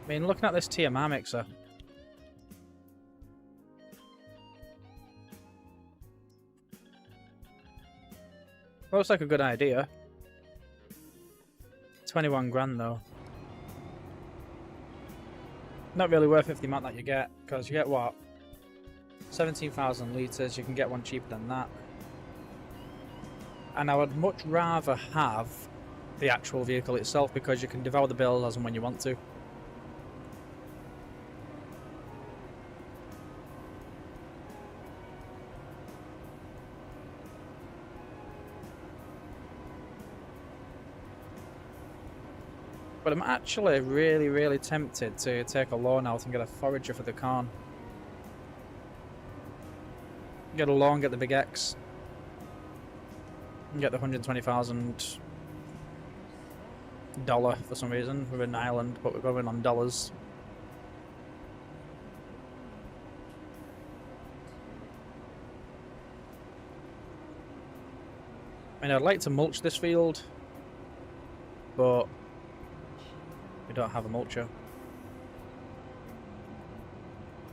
I mean, looking at this TMR mixer, looks like a good idea. 21 grand though. Not really worth it for the amount that you get, because you get what? 17,000 litres, you can get one cheaper than that. And I would much rather have the actual vehicle itself, because you can devour the build as and when you want to. But I'm actually really tempted to take a loan out and get a forager for the corn. Get a loan, get the big X. And get the $120,000 for some reason. We're in Ireland, but we're going on dollars. I mean, I'd like to mulch this field, but we don't have a mulcher.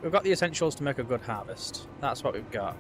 We've got the essentials to make a good harvest. That's what we've got.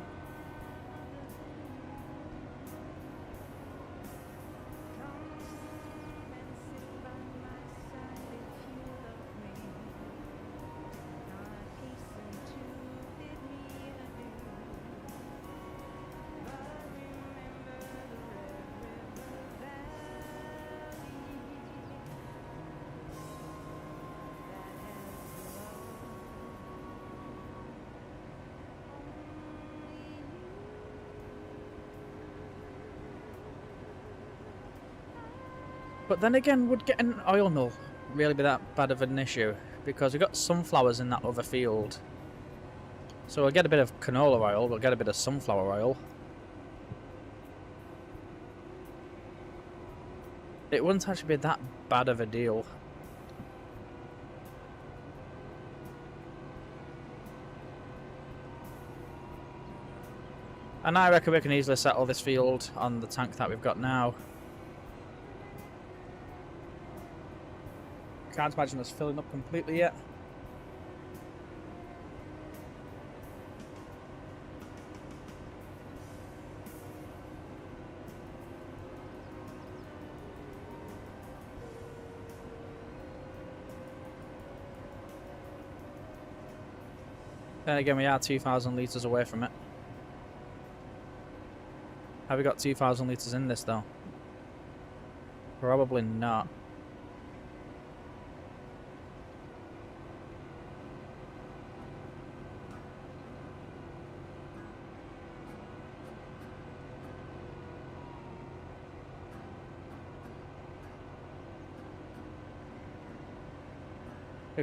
But then again, would getting an oil mill really be that bad of an issue? Because we've got sunflowers in that other field. So we'll get a bit of canola oil, we'll get a bit of sunflower oil. It wouldn't actually be that bad of a deal. And I reckon we can easily settle this field on the tank that we've got now. Can't imagine us filling up completely yet. Then again, we are 2,000 litres away from it. Have we got 2,000 litres in this though? Probably not.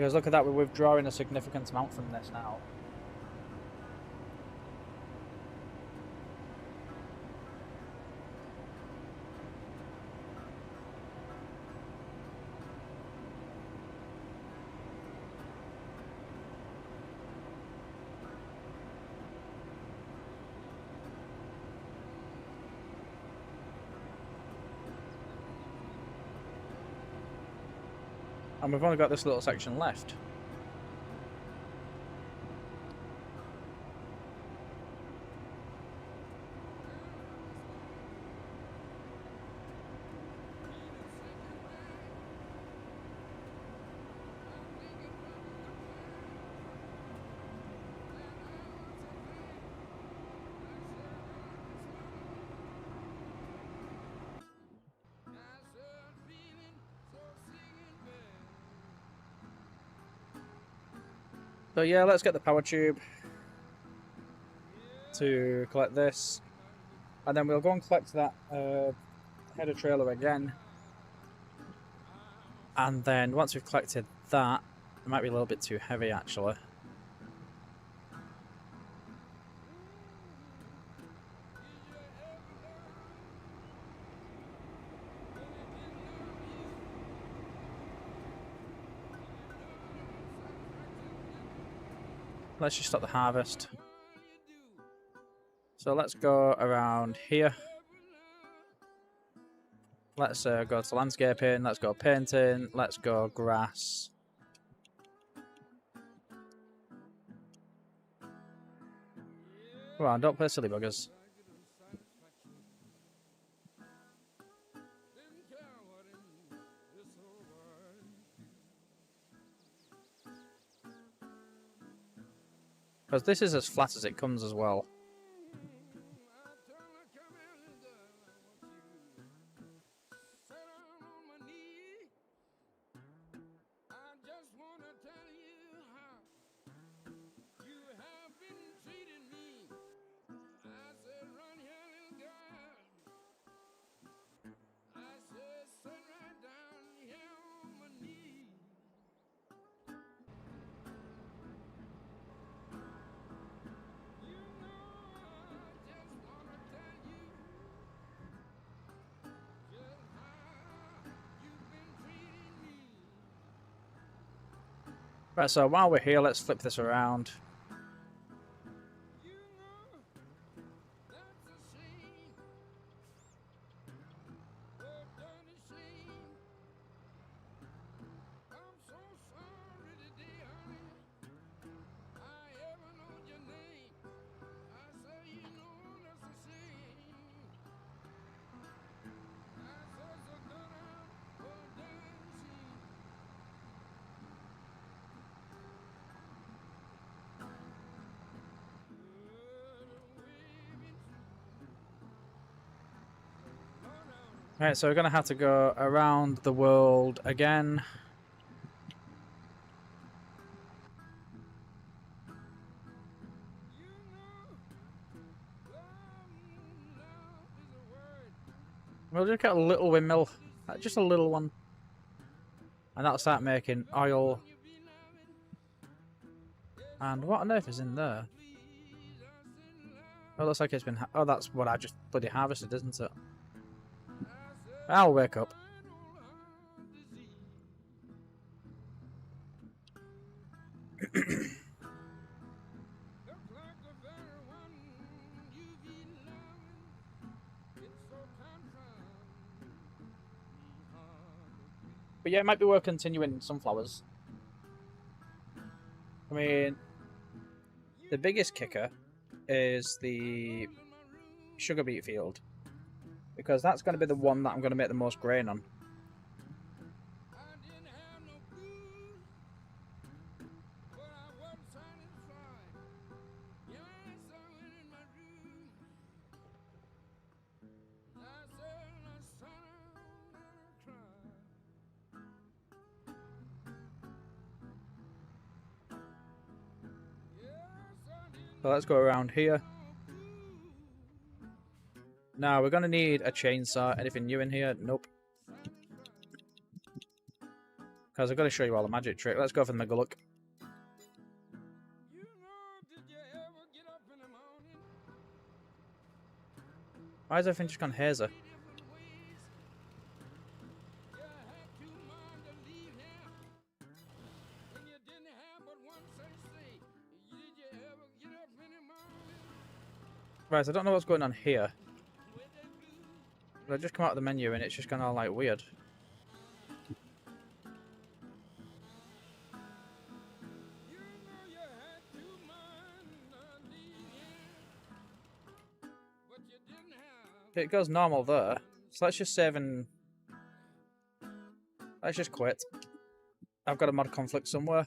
Because look at that, we're withdrawing a significant amount from this now. And we've only got this little section left. So yeah, let's get the power tube to collect this, and then we'll go and collect that header trailer again, and then once we've collected that, it might be a little bit too heavy actually. Let's just stop the harvest. So let's go around here. Let's go to landscaping, let's go painting, let's go grass. Come on, don't play silly buggers. Because this is as flat as it comes as well. Right, so while we're here, let's flip this around. Right, so we're going to have to go around the world again. We'll just get a little windmill, just a little one. And that'll start making oil. And what on earth is in there? Oh, it looks like it's been... Oh, that's what I just bloody harvested, isn't it? I'll wake up. But yeah, it might be worth continuing sunflowers. I mean, the biggest kicker is the sugar beet field, because that's going to be the one that I'm going to make the most grain on. So let's go around here. Now we're going to need a chainsaw. Anything new in here? Nope. Because I've got to show you all the magic trick. Let's go for the Mega Look. Why has everything just gone hazer? Right, I don't know what's going on here. I just come out of the menu and it's just gone all like weird. It goes normal there. So let's just save and... let's just quit. I've got a mod conflict somewhere.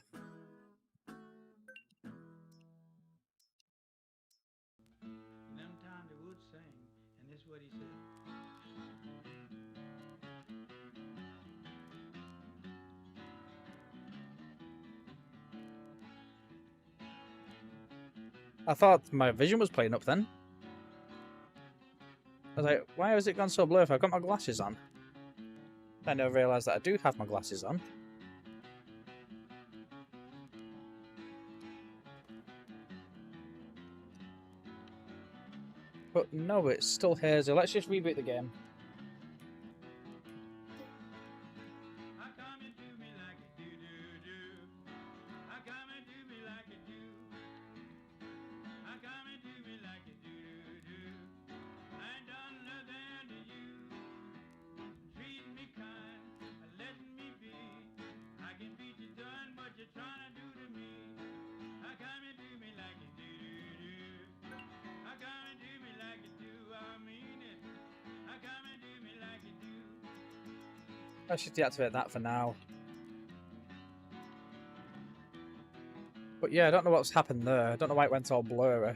I thought my vision was playing up then. I was like, why has it gone so blurry if I've got my glasses on? Then I realised that I do have my glasses on. But no, it's still hazy. Let's just reboot the game. Let's just deactivate that for now. But yeah, I don't know what's happened there. I don't know why it went all blurry.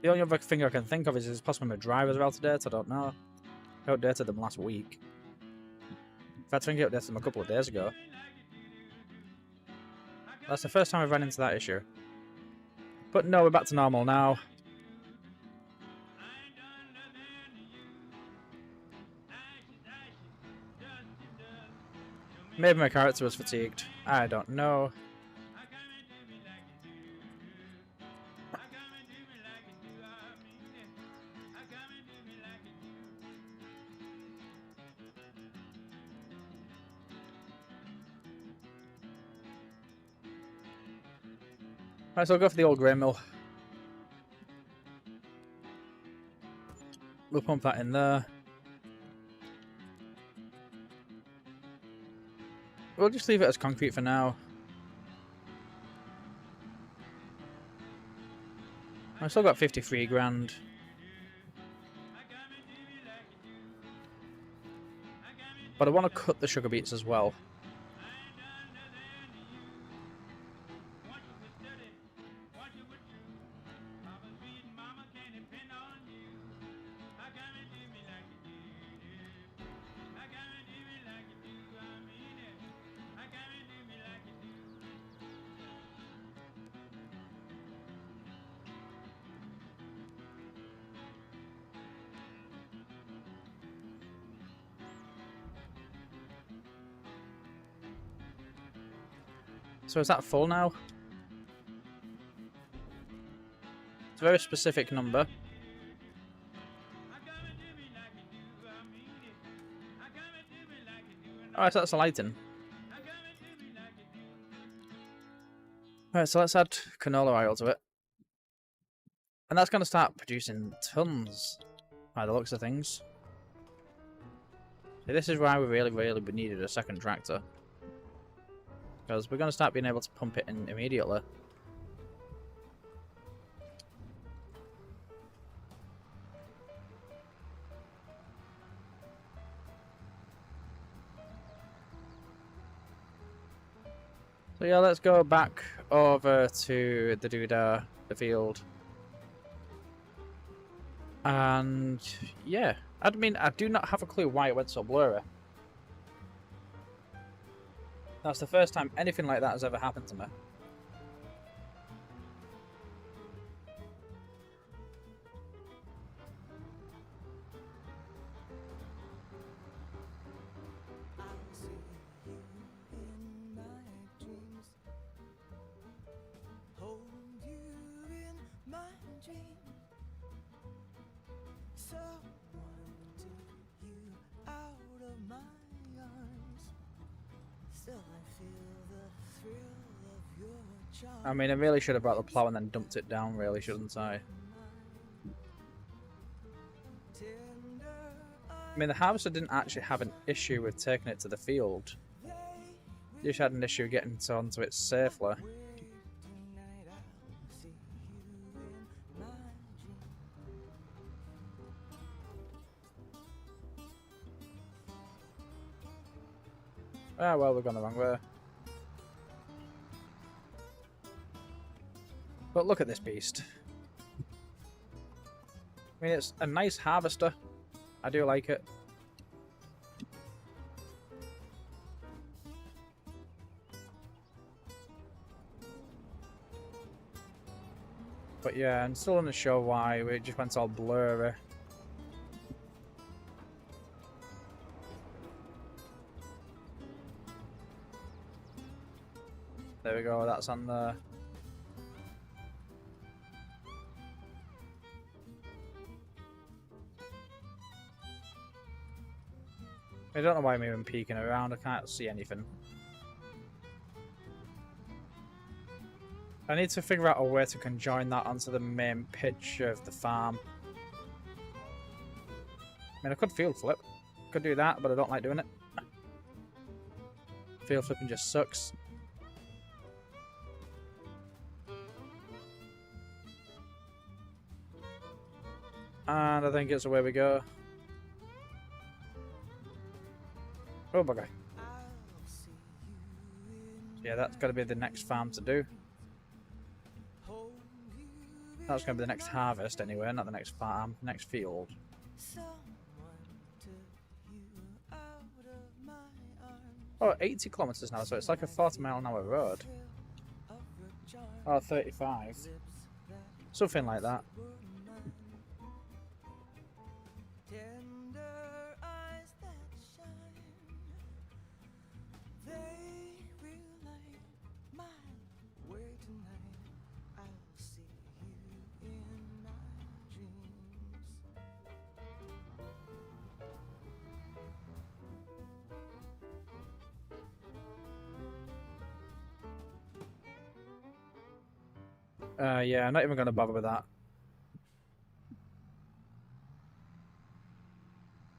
The only other thing I can think of is possibly my drivers are out of date. I don't know. I updated them last week. In fact, I think I updated them a couple of days ago. That's the first time I've run into that issue. But no, we're back to normal now. Maybe my character was fatigued. I don't know. Right, so I'll go for the old grain mill. We'll pump that in there. We'll just leave it as concrete for now. I've still got 53 grand. But I want to cut the sugar beets as well. So is that full now? It's a very specific number. Alright, so that's the lighting. Alright, so let's add canola oil to it. And that's going to start producing tons by the looks of things. So this is why we really needed a second tractor. Because we're going to start being able to pump it in immediately. So yeah, let's go back over to the doodah, the field. And yeah, I mean, I do not have a clue why it went so blurry. That's the first time anything like that has ever happened to me. I mean, I really should have brought the plough and then dumped it down, really, shouldn't I? I mean, the harvester didn't actually have an issue with taking it to the field. You just had an issue getting it onto it safely. Ah, well, we've gone the wrong way. But look at this beast. I mean, it's a nice harvester. I do like it. But yeah, I'm still not sure why it just went all blurry. There we go, that's on there. I don't know why I'm even peeking around, I can't see anything. I need to figure out a way to conjoin that onto the main pitch of the farm. I mean, I could field flip. Could do that, but I don't like doing it. Field flipping just sucks. And I think it's the way we go. Oh bugger. Yeah, that's got to be the next farm to do. That's going to be the next harvest anyway, not the next farm, next field. Oh, 80 kilometers now, so it's like a 40-mile-an-hour road. Oh, 35. Something like that. Yeah, I'm not even going to bother with that.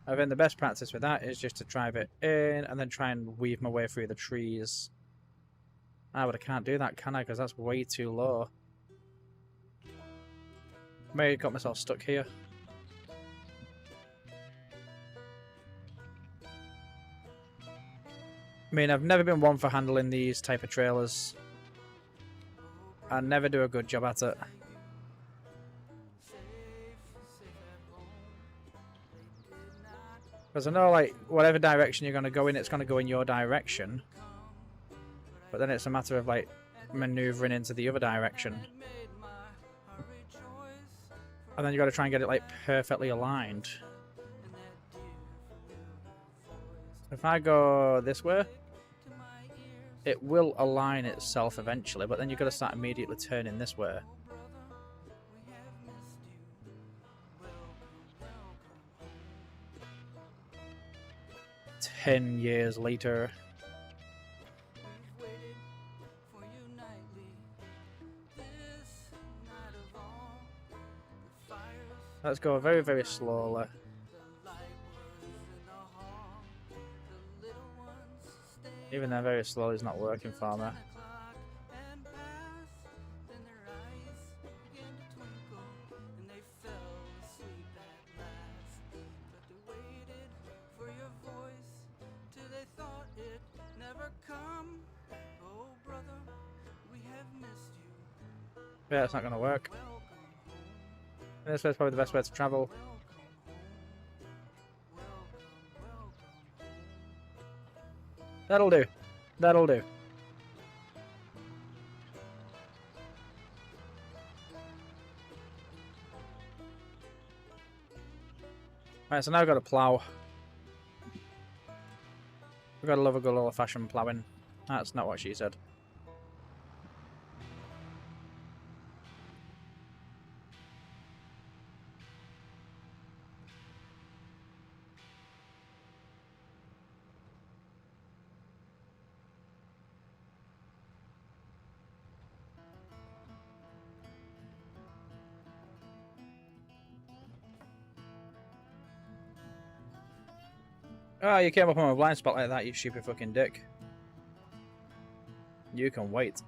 I think the best practice with that is just to drive it in and then try and weave my way through the trees. Ah, but I can't do that, can I? Because that's way too low. May have got myself stuck here. I mean, I've never been one for handling these type of trailers. I never do a good job at it. Because I know, like, whatever direction you're going to go in, it's going to go in your direction. But then it's a matter of, like, maneuvering into the other direction. And then you've got to try and get it, like, perfectly aligned. If I go this way, it will align itself eventually, but then you've got to start immediately turning this way. 10 years later. Let's go very, very slowly. Even though very slowly is not working for me. Yeah, it's not going to work. This way's probably the best way to travel. That'll do. That'll do. Right, so now I've got to plough. We've got to love a good old-fashioned ploughing. That's not what she said. Oh, you came up on a blind spot like that, you stupid fucking dick. You can wait.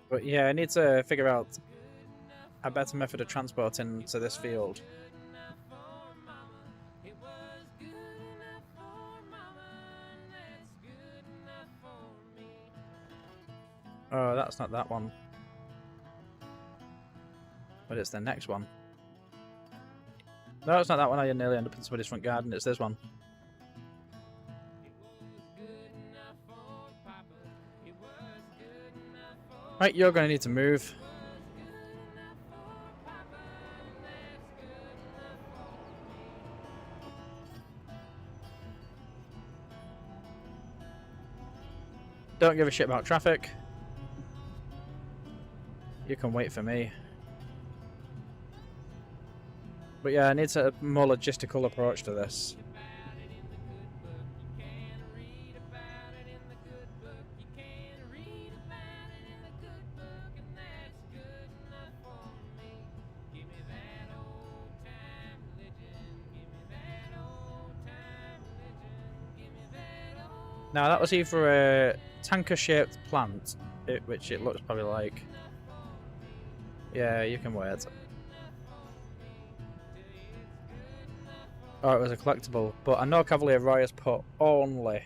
But yeah, I need to figure out a better method of transporting to this field. Oh, that's not that one. But it's the next one. No, it's not that one. I nearly end up in somebody's front garden. It's this one. Right, you're going to need to move. Don't give a shit about traffic. You can wait for me. But yeah, I need a more logistical approach to this. Now that was either a tanker-shaped plant, which it looks probably like. Yeah, you can wait. Oh, it was a collectible, but I know Cavalier Roy has put only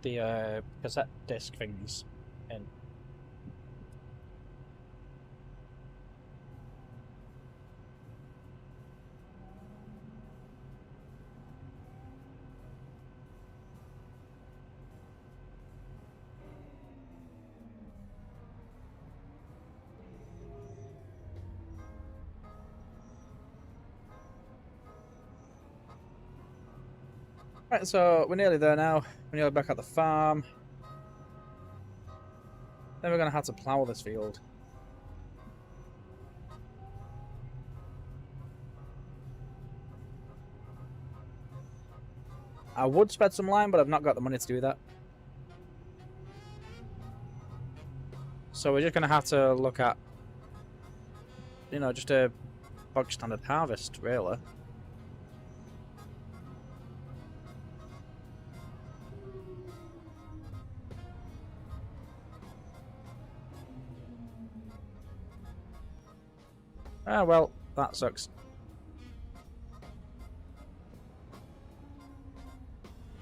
the cassette disc things in. Right, so we're nearly there now. We're nearly back at the farm. Then we're going to have to plough this field. I would spread some lime, but I've not got the money to do that. So we're just going to have to look at, you know, just a bog standard harvest, really. Ah, well, that sucks.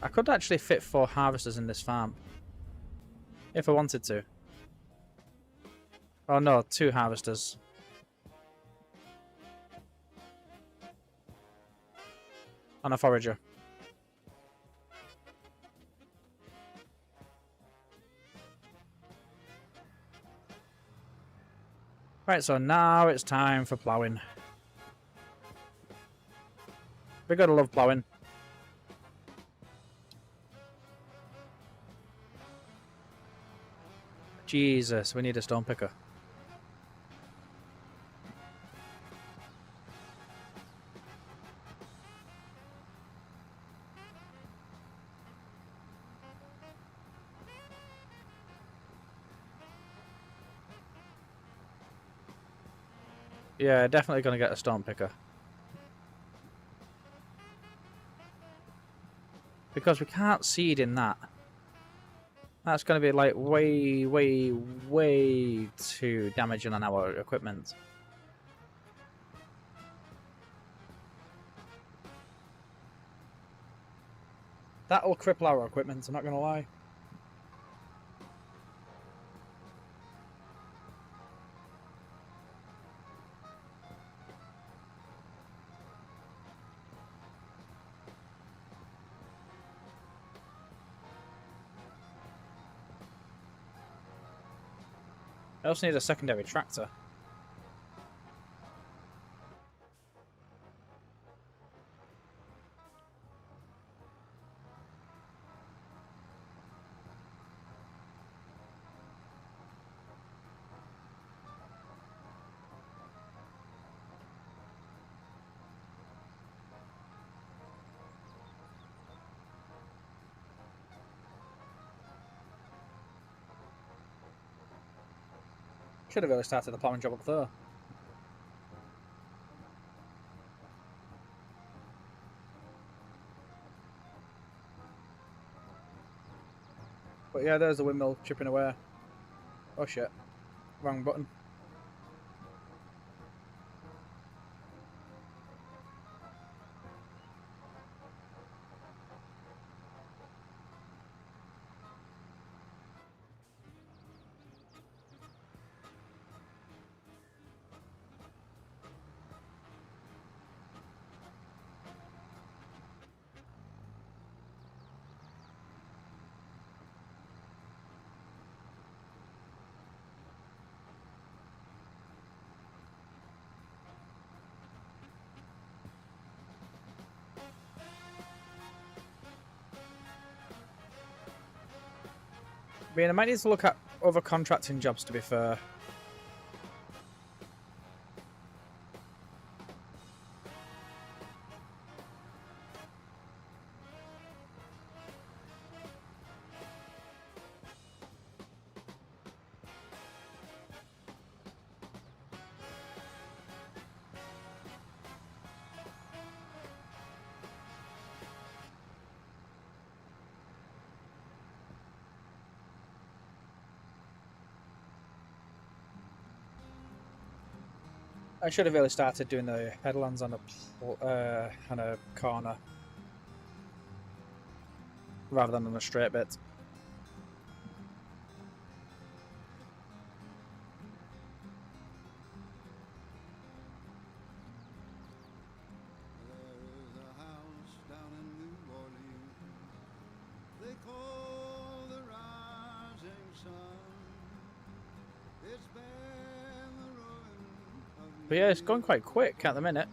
I could actually fit 4 harvesters in this farm. If I wanted to. Oh no, 2 harvesters. And a forager. Right, so now it's time for ploughing. We gotta love ploughing. Jesus, we need a stone picker. Yeah, definitely gonna get a stone picker. Because we can't seed in that. That's gonna be like way, way, way too damaging on our equipment. That'll cripple our equipment, I'm not gonna lie. I also need a secondary tractor. Should have really started the plumbing job up there. But yeah, there's the windmill chipping away. Oh shit. Wrong button. I mean, I might need to look at other contracting jobs, to be fair. I should have really started doing the headlands on a corner rather than on a straight bit. But yeah, it's going quite quick at the minute.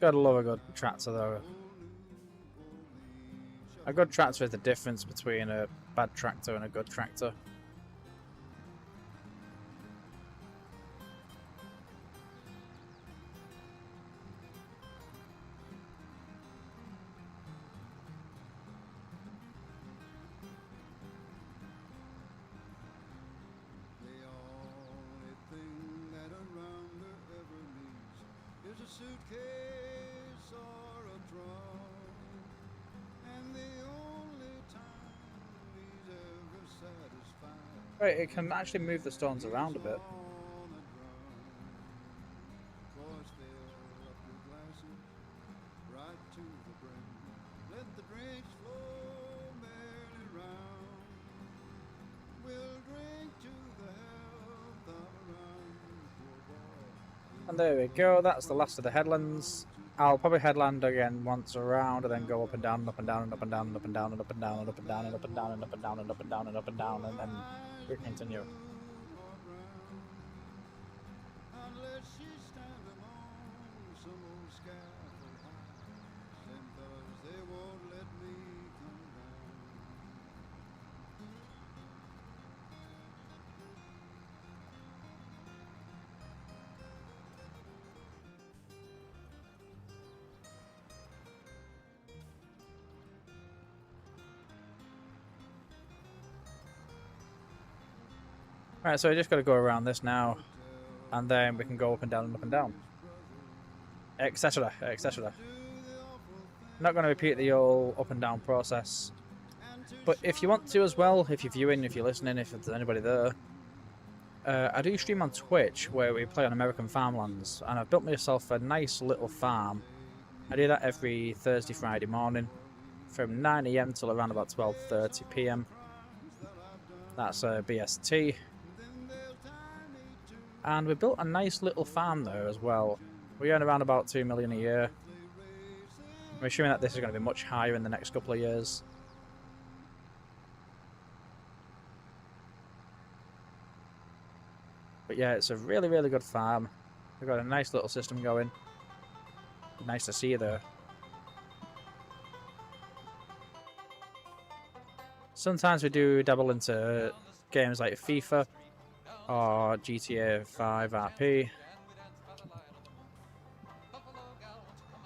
Gotta love a good tractor though. A good tractor is the difference between a bad tractor and a good tractor. Right, it can actually move the stones around a bit. And there we go, that's the last of the headlands. I'll probably headland again once around and then go up and down and up and down and up and down and up and down and up and down and up and down and up and down and up and down and up and down and up and down and then we continue. Right, so I just got to go around this now, and then we can go up and down and up and down, etc., etc. Not going to repeat the old up and down process, but if you want to as well, if you're viewing, if you're listening, if there's anybody there, I do stream on Twitch where we play on American farmlands, and I've built myself a nice little farm. I do that every Thursday, Friday morning, from 9 AM till around about 12:30 PM. That's BST. And we built a nice little farm there as well. We earn around about 2 million a year. I'm assuming that this is going to be much higher in the next couple of years. But yeah, it's a really, really good farm. We've got a nice little system going. Nice to see you there. Sometimes we do dabble into games like FIFA or GTA 5 RP.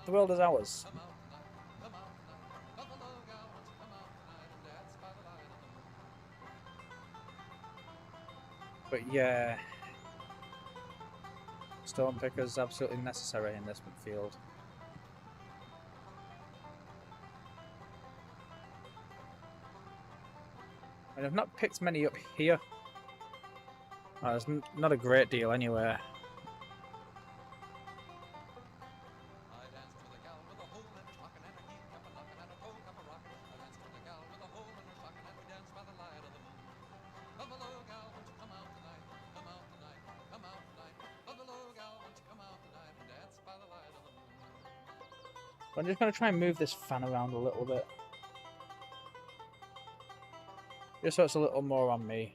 The world is ours. But yeah, Storm Picker's absolutely necessary in this field. And I've not picked many up here. There's not a great deal anywhere. I'm just going to try and move this fan around a little bit. Just so it's a little more on me.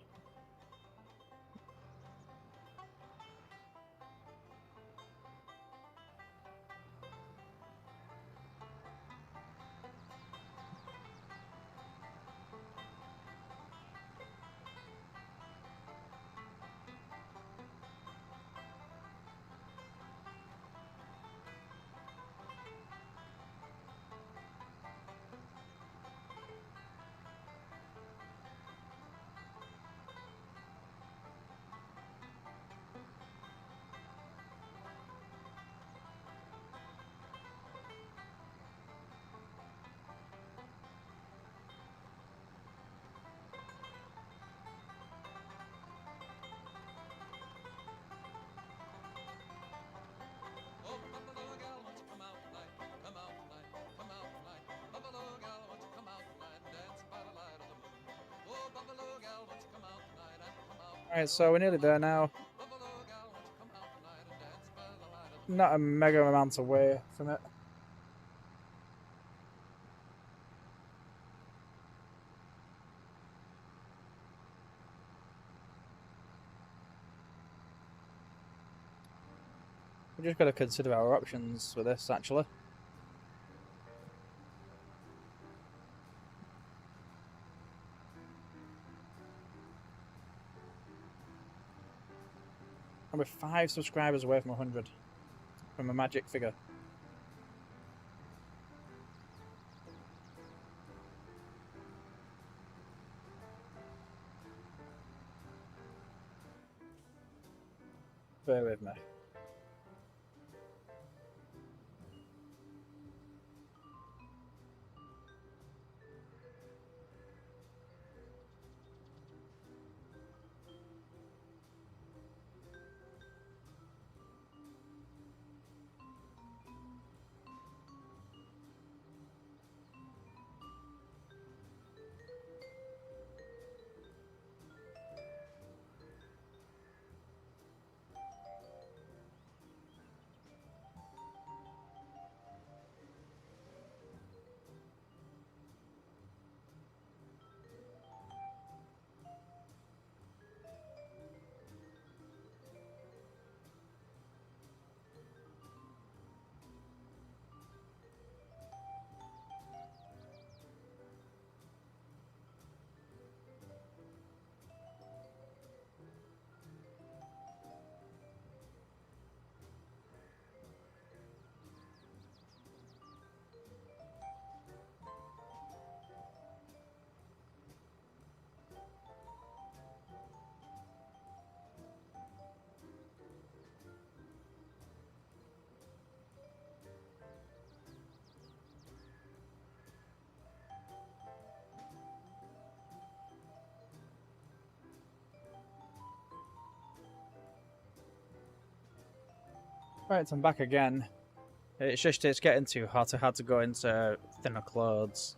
Alright, so we're nearly there now. Not a mega amount away from it. We just got to consider our options with this, actually. And we're 5 subscribers away from 100. From a magic figure. Bear with me. Right, I'm back again. It's getting too hot. I had to go into thinner clothes.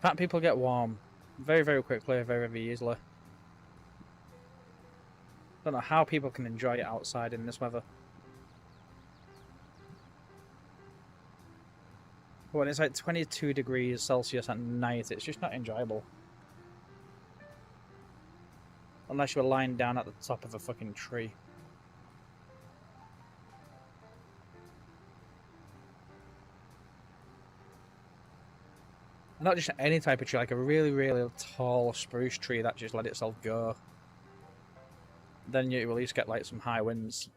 Fat people get warm very, very quickly, very, very easily. Don't know how people can enjoy it outside in this weather. when it's like 22 degrees Celsius at night, it's just not enjoyable. Unless you're lying down at the top of a fucking tree. Not just any type of tree, like a really, really tall spruce tree that just let itself go. Then you at least get like some high winds.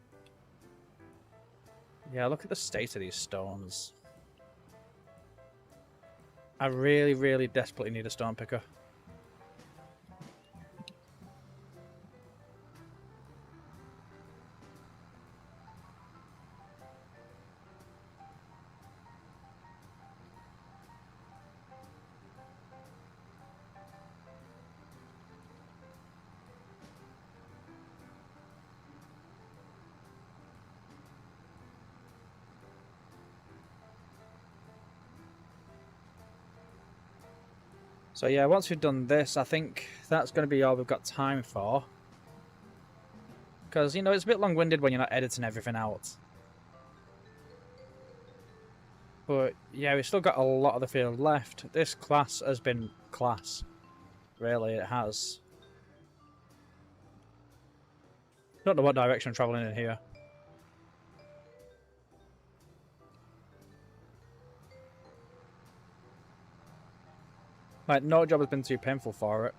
Yeah, look at the state of these stones. I really, really desperately need a stone picker. So yeah, once we've done this, I think that's going to be all we've got time for. Because, you know, it's a bit long-winded when you're not editing everything out. But yeah, we've still got a lot of the field left. This class has been class. Really, it has. Don't know what direction I'm travelling in here. Like, no job has been too painful for it.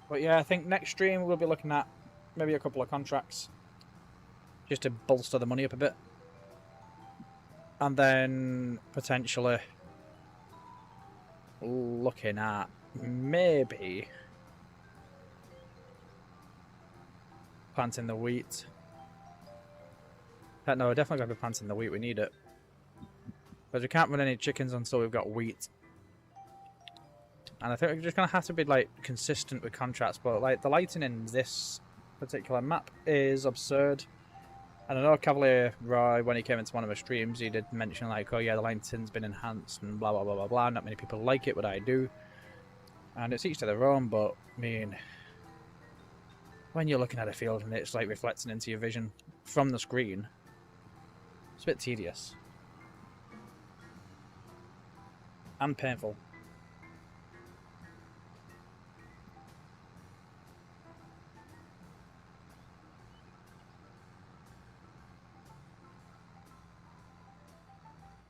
But yeah, I think next stream we'll be looking at maybe a couple of contracts. Just to bolster the money up a bit. And then potentially looking at maybe planting the wheat. No, we're definitely going to be planting the wheat. We need it. Because we can't run any chickens until we've got wheat. And I think we're just going to have to be, like, consistent with contracts. But, like, the lighting in this particular map is absurd. And I know Cavalier Roy, when he came into one of my streams, he did mention, like, oh yeah, the lighting's been enhanced and blah, blah, blah, blah, blah. Not many people like it, but I do. And it's each to their own, but, I mean, when you're looking at a field and it's, like, reflecting into your vision from the screen, it's a bit tedious. And painful.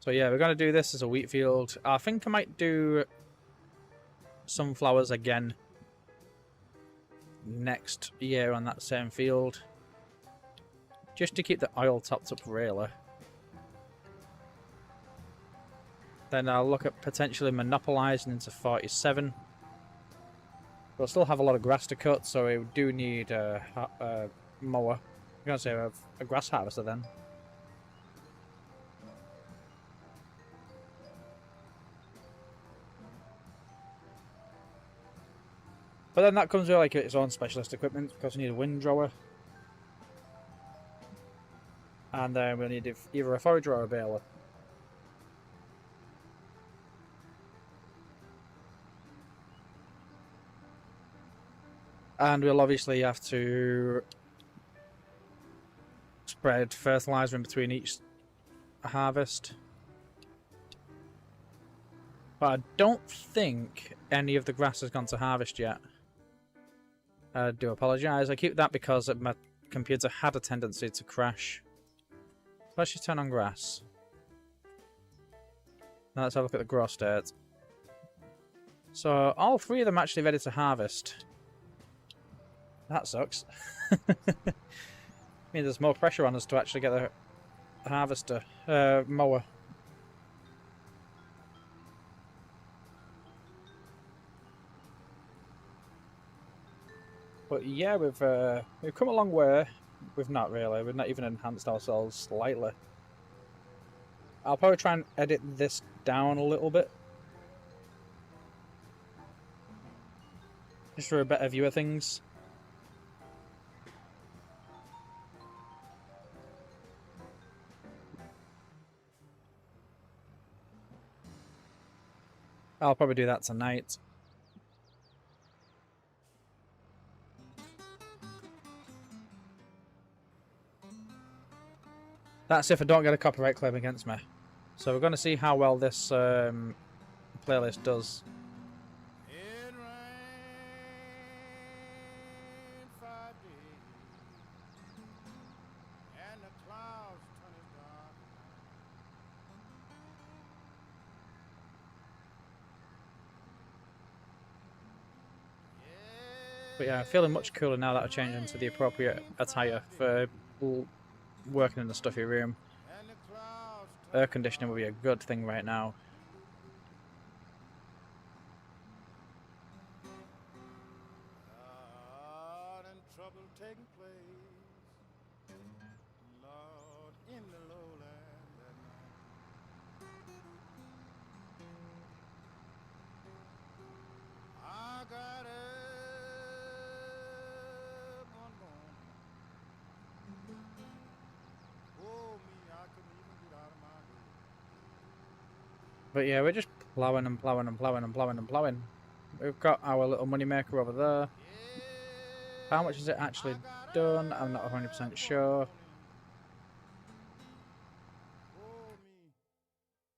So yeah, we're going to do this as a wheat field. I think I might do sunflowers again next year on that same field. Just to keep the oil topped up, really. Then I'll look at potentially monopolising into 47. We'll still have a lot of grass to cut, so we do need a mower. I'm going to say a grass harvester then. But then that comes with like its own specialist equipment, because we need a windrower. And then we'll need either a forager or a baler. And we'll obviously have to spread fertiliser in between each harvest. But I don't think any of the grass has gone to harvest yet. I do apologise. I keep that because my computer had a tendency to crash. Let's just turn on grass. Now let's have a look at the grow state. So all three of them actually ready to harvest. That sucks. I mean, there's more pressure on us to actually get the harvester, mower. But yeah, we've come a long way. We've not really. We've not even enhanced ourselves slightly. I'll probably try and edit this down a little bit. Just for a better view of things. I'll probably do that tonight. That's if I don't get a copyright claim against me. So we're going to see how well this playlist does. It rained 5 days, and the clouds turned dark. But yeah, I'm feeling much cooler now that I've changed into the appropriate attire for working in the stuffy room. And the clouds Air conditioning would be a good thing right now. Lord, and trouble taking place, Lord, in the lowland at night. I got up one morning. Oh, me, I couldn't even get out of my bed. But yeah, we're just ploughing and ploughing and ploughing and ploughing and ploughing. We've got our little money maker over there. How much is it actually done? I'm not 100% sure.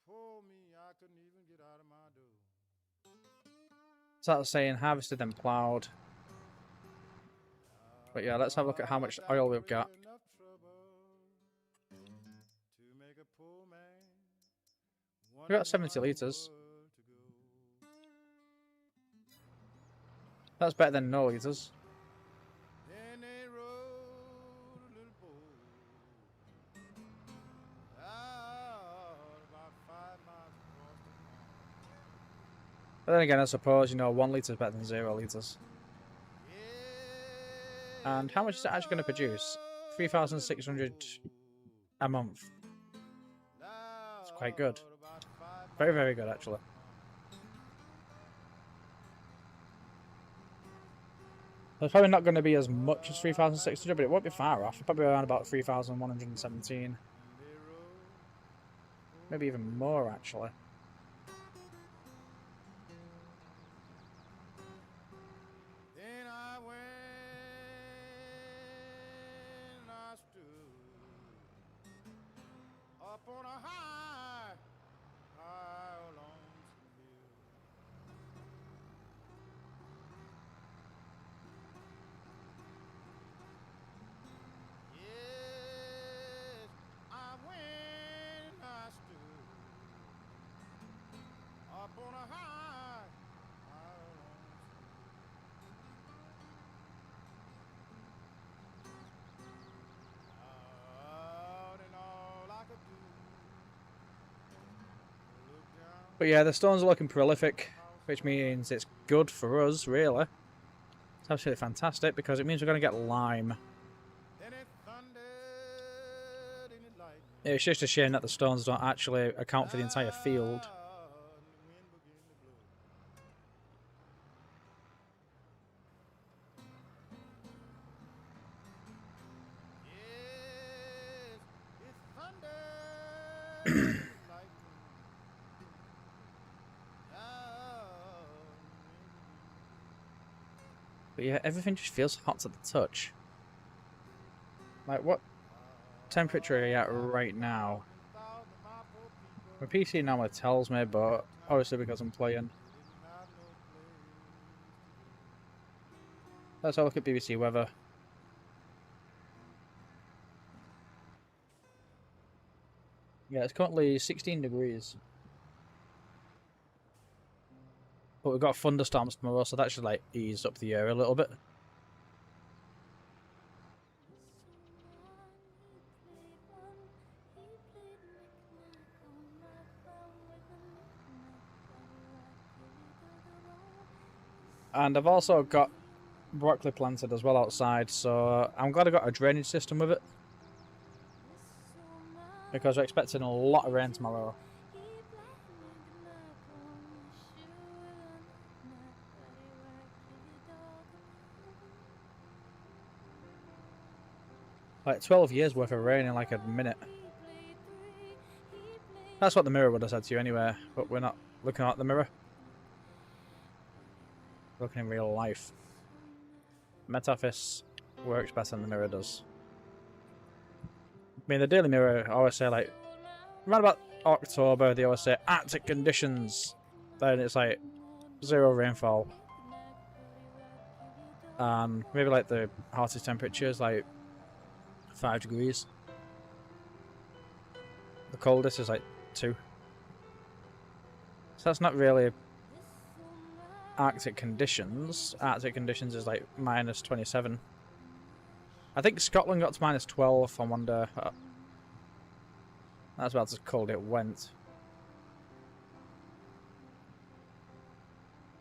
Poor me, I couldn't even get out of my door. So that's saying harvested and ploughed. But yeah, let's have a look at how much oil we've got. We've got 70 litres. That's better than no litres. Then they rode a little boat out about 5 miles across the pond. But then again, I suppose, you know, 1 litre is better than 0 litres. And how much is it actually going to produce? 3,600 a month. It's quite good. Very, very good, actually. It's probably not going to be as much as 3,600, but it won't be far off. Probably around about 3,117. Maybe even more, actually. Then I went and I stood up on a high lonesome hill. Yes, I went and I stood up on a high lonesome hill. And all I could do was look down. But yeah, the stones are looking prolific, which means it's good for us, really. It's absolutely fantastic, because it means we're going to get lime. Then it thundered and it lightened. It's just a shame that the stones don't actually account for the entire field. And the wind began to blow. Yes, it thundered and it lightened. But yeah, everything just feels hot to the touch. Like, what temperature are you at right now? My PC normally tells me, but obviously because I'm playing. Let's have a look at BBC weather. Yeah, it's currently 16 degrees. But we've got thunderstorms tomorrow, so that should like ease up the air a little bit. And I've also got broccoli planted as well outside, so I'm glad I got a drainage system with it. Because we're expecting a lot of rain tomorrow. Like 12 years worth of rain in like a minute. That's what the mirror would have said to you anyway, but we're not looking at the mirror. looking in real life. Metaphys works better than the mirror does. I mean, the Daily Mirror always say, like, around about October, they always say Arctic conditions. Then it's like 0 rainfall. And maybe like the hottest temperatures, like 5 degrees. The coldest is like 2. So that's not really Arctic conditions. Arctic conditions is like minus 27. I think Scotland got to minus 12 on one day. That's about as cold it went.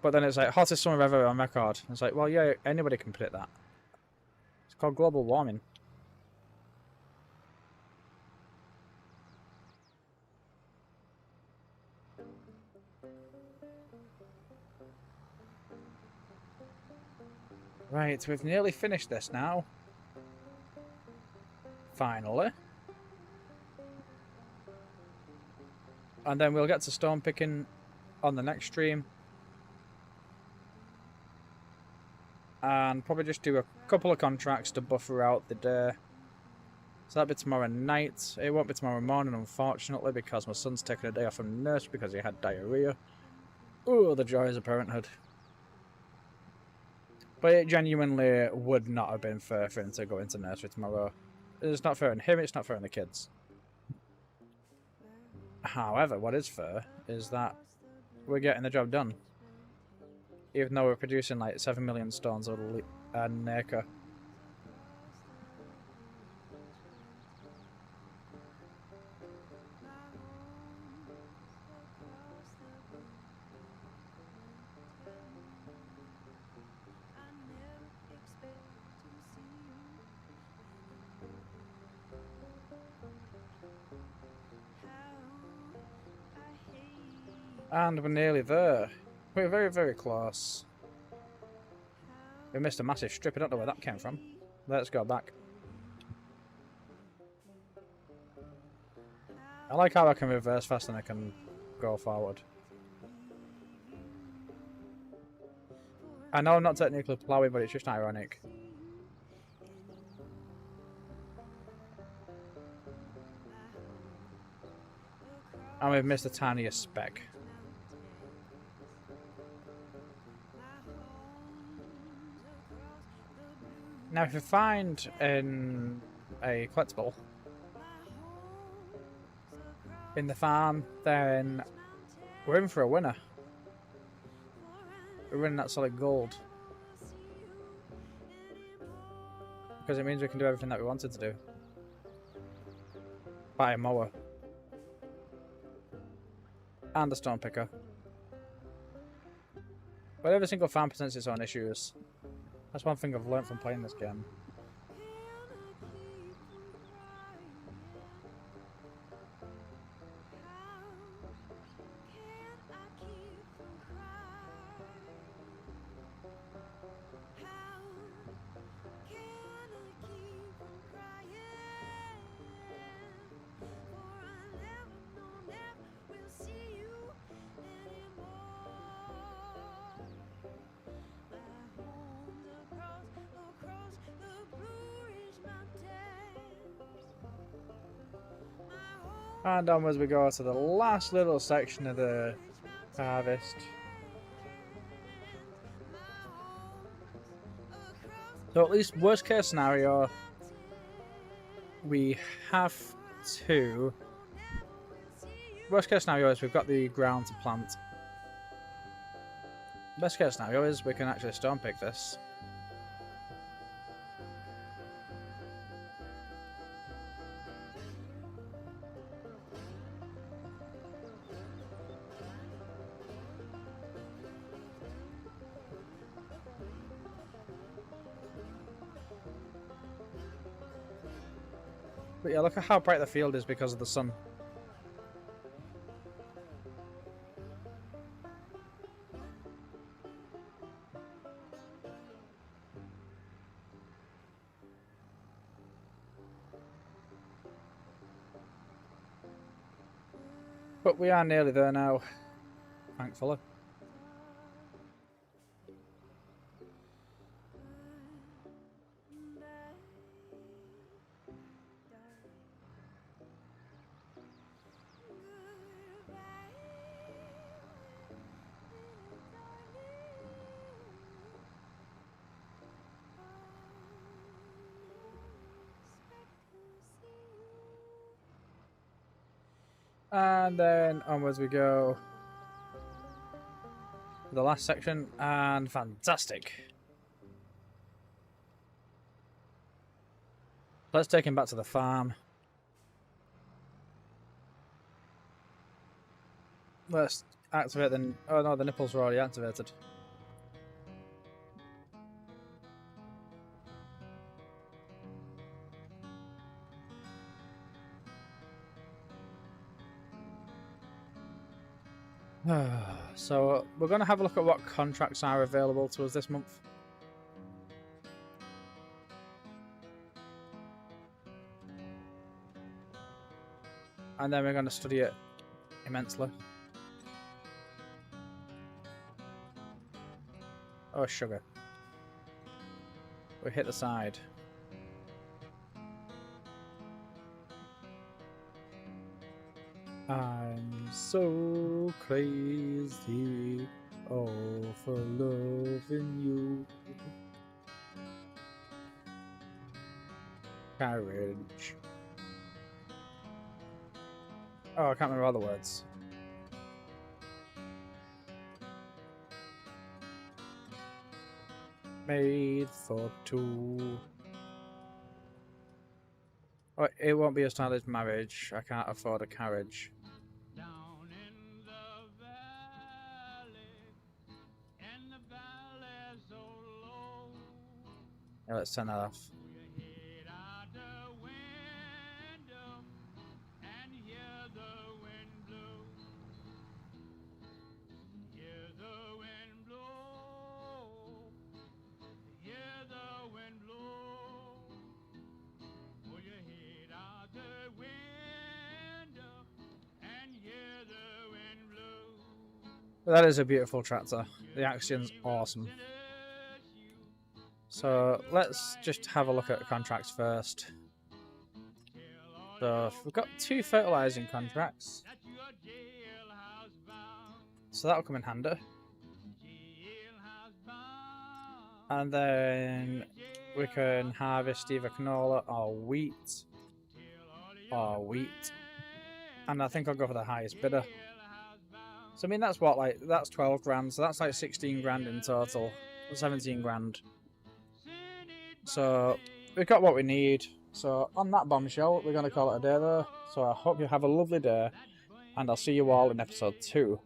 But then it's like hottest summer ever on record. It's like, well, yeah, anybody can predict that. It's called global warming. Right, we've nearly finished this now. Finally. And then we'll get to stone picking on the next stream. And probably just do a couple of contracts to buffer out the day. So that'll be tomorrow night. It won't be tomorrow morning, unfortunately, because my son's taking a day off from nurse because he had diarrhea. Ooh, the joys of parenthood. But it genuinely would not have been fair for him to go into nursery tomorrow. It's not fair on him, it's not fair on the kids. However, what is fair is that we're getting the job done. Even though we're producing like 7 million stones an acre. And we're nearly there. We're very, very close. We missed a massive strip. I don't know where that came from. Let's go back. I like how I can reverse fast and I can go forward. I know I'm not technically ploughing, but it's just ironic. And we've missed the tiniest speck. Now, if you find in a collectible in the farm, then we're in for a winner. We're winning that solid gold. Because it means we can do everything that we wanted to do. Buy a mower. And a stone picker. But every single farm presents its own issues. That's one thing I've learned from playing this game. And onwards we go to the last little section of the harvest. So at least worst case scenario, we have to... Worst case scenario is we've got the ground to plant. Best case scenario is we can actually stone pick this. But yeah, look at how bright the field is because of the sun. But we are nearly there now, thankfully. And then onwards we go. The last section, and fantastic. Let's take him back to the farm. Let's activate the... Oh no, the nipples were already activated. So we're going to have a look at what contracts are available to us this month. And then we're going to study it immensely. Oh, sugar. We hit the side. I'm so crazy, oh, for loving you. Carriage. Oh, I can't remember all the words. Made for two. Oh, it won't be a stylish marriage. I can't afford a carriage. Down in the valley so low. Yeah, let's turn that off. You head out the window and hear the wind blow. Hear the wind blow. Hear the wind blow. Oh, you head out the window and hear the wind blow. That is a beautiful tractor. The action's awesome. So let's just have a look at the contracts first. So we've got 2 fertilizing contracts. So that'll come in handy. And then we can harvest either canola or wheat. And I think I'll go for the highest bidder. So I mean that's what, like, that's 12 grand, so that's like 16 grand in total. 17 grand. So we've got what we need. So on that bombshell, we're going to call it a day though. So I hope you have a lovely day, and I'll see you all in episode 2.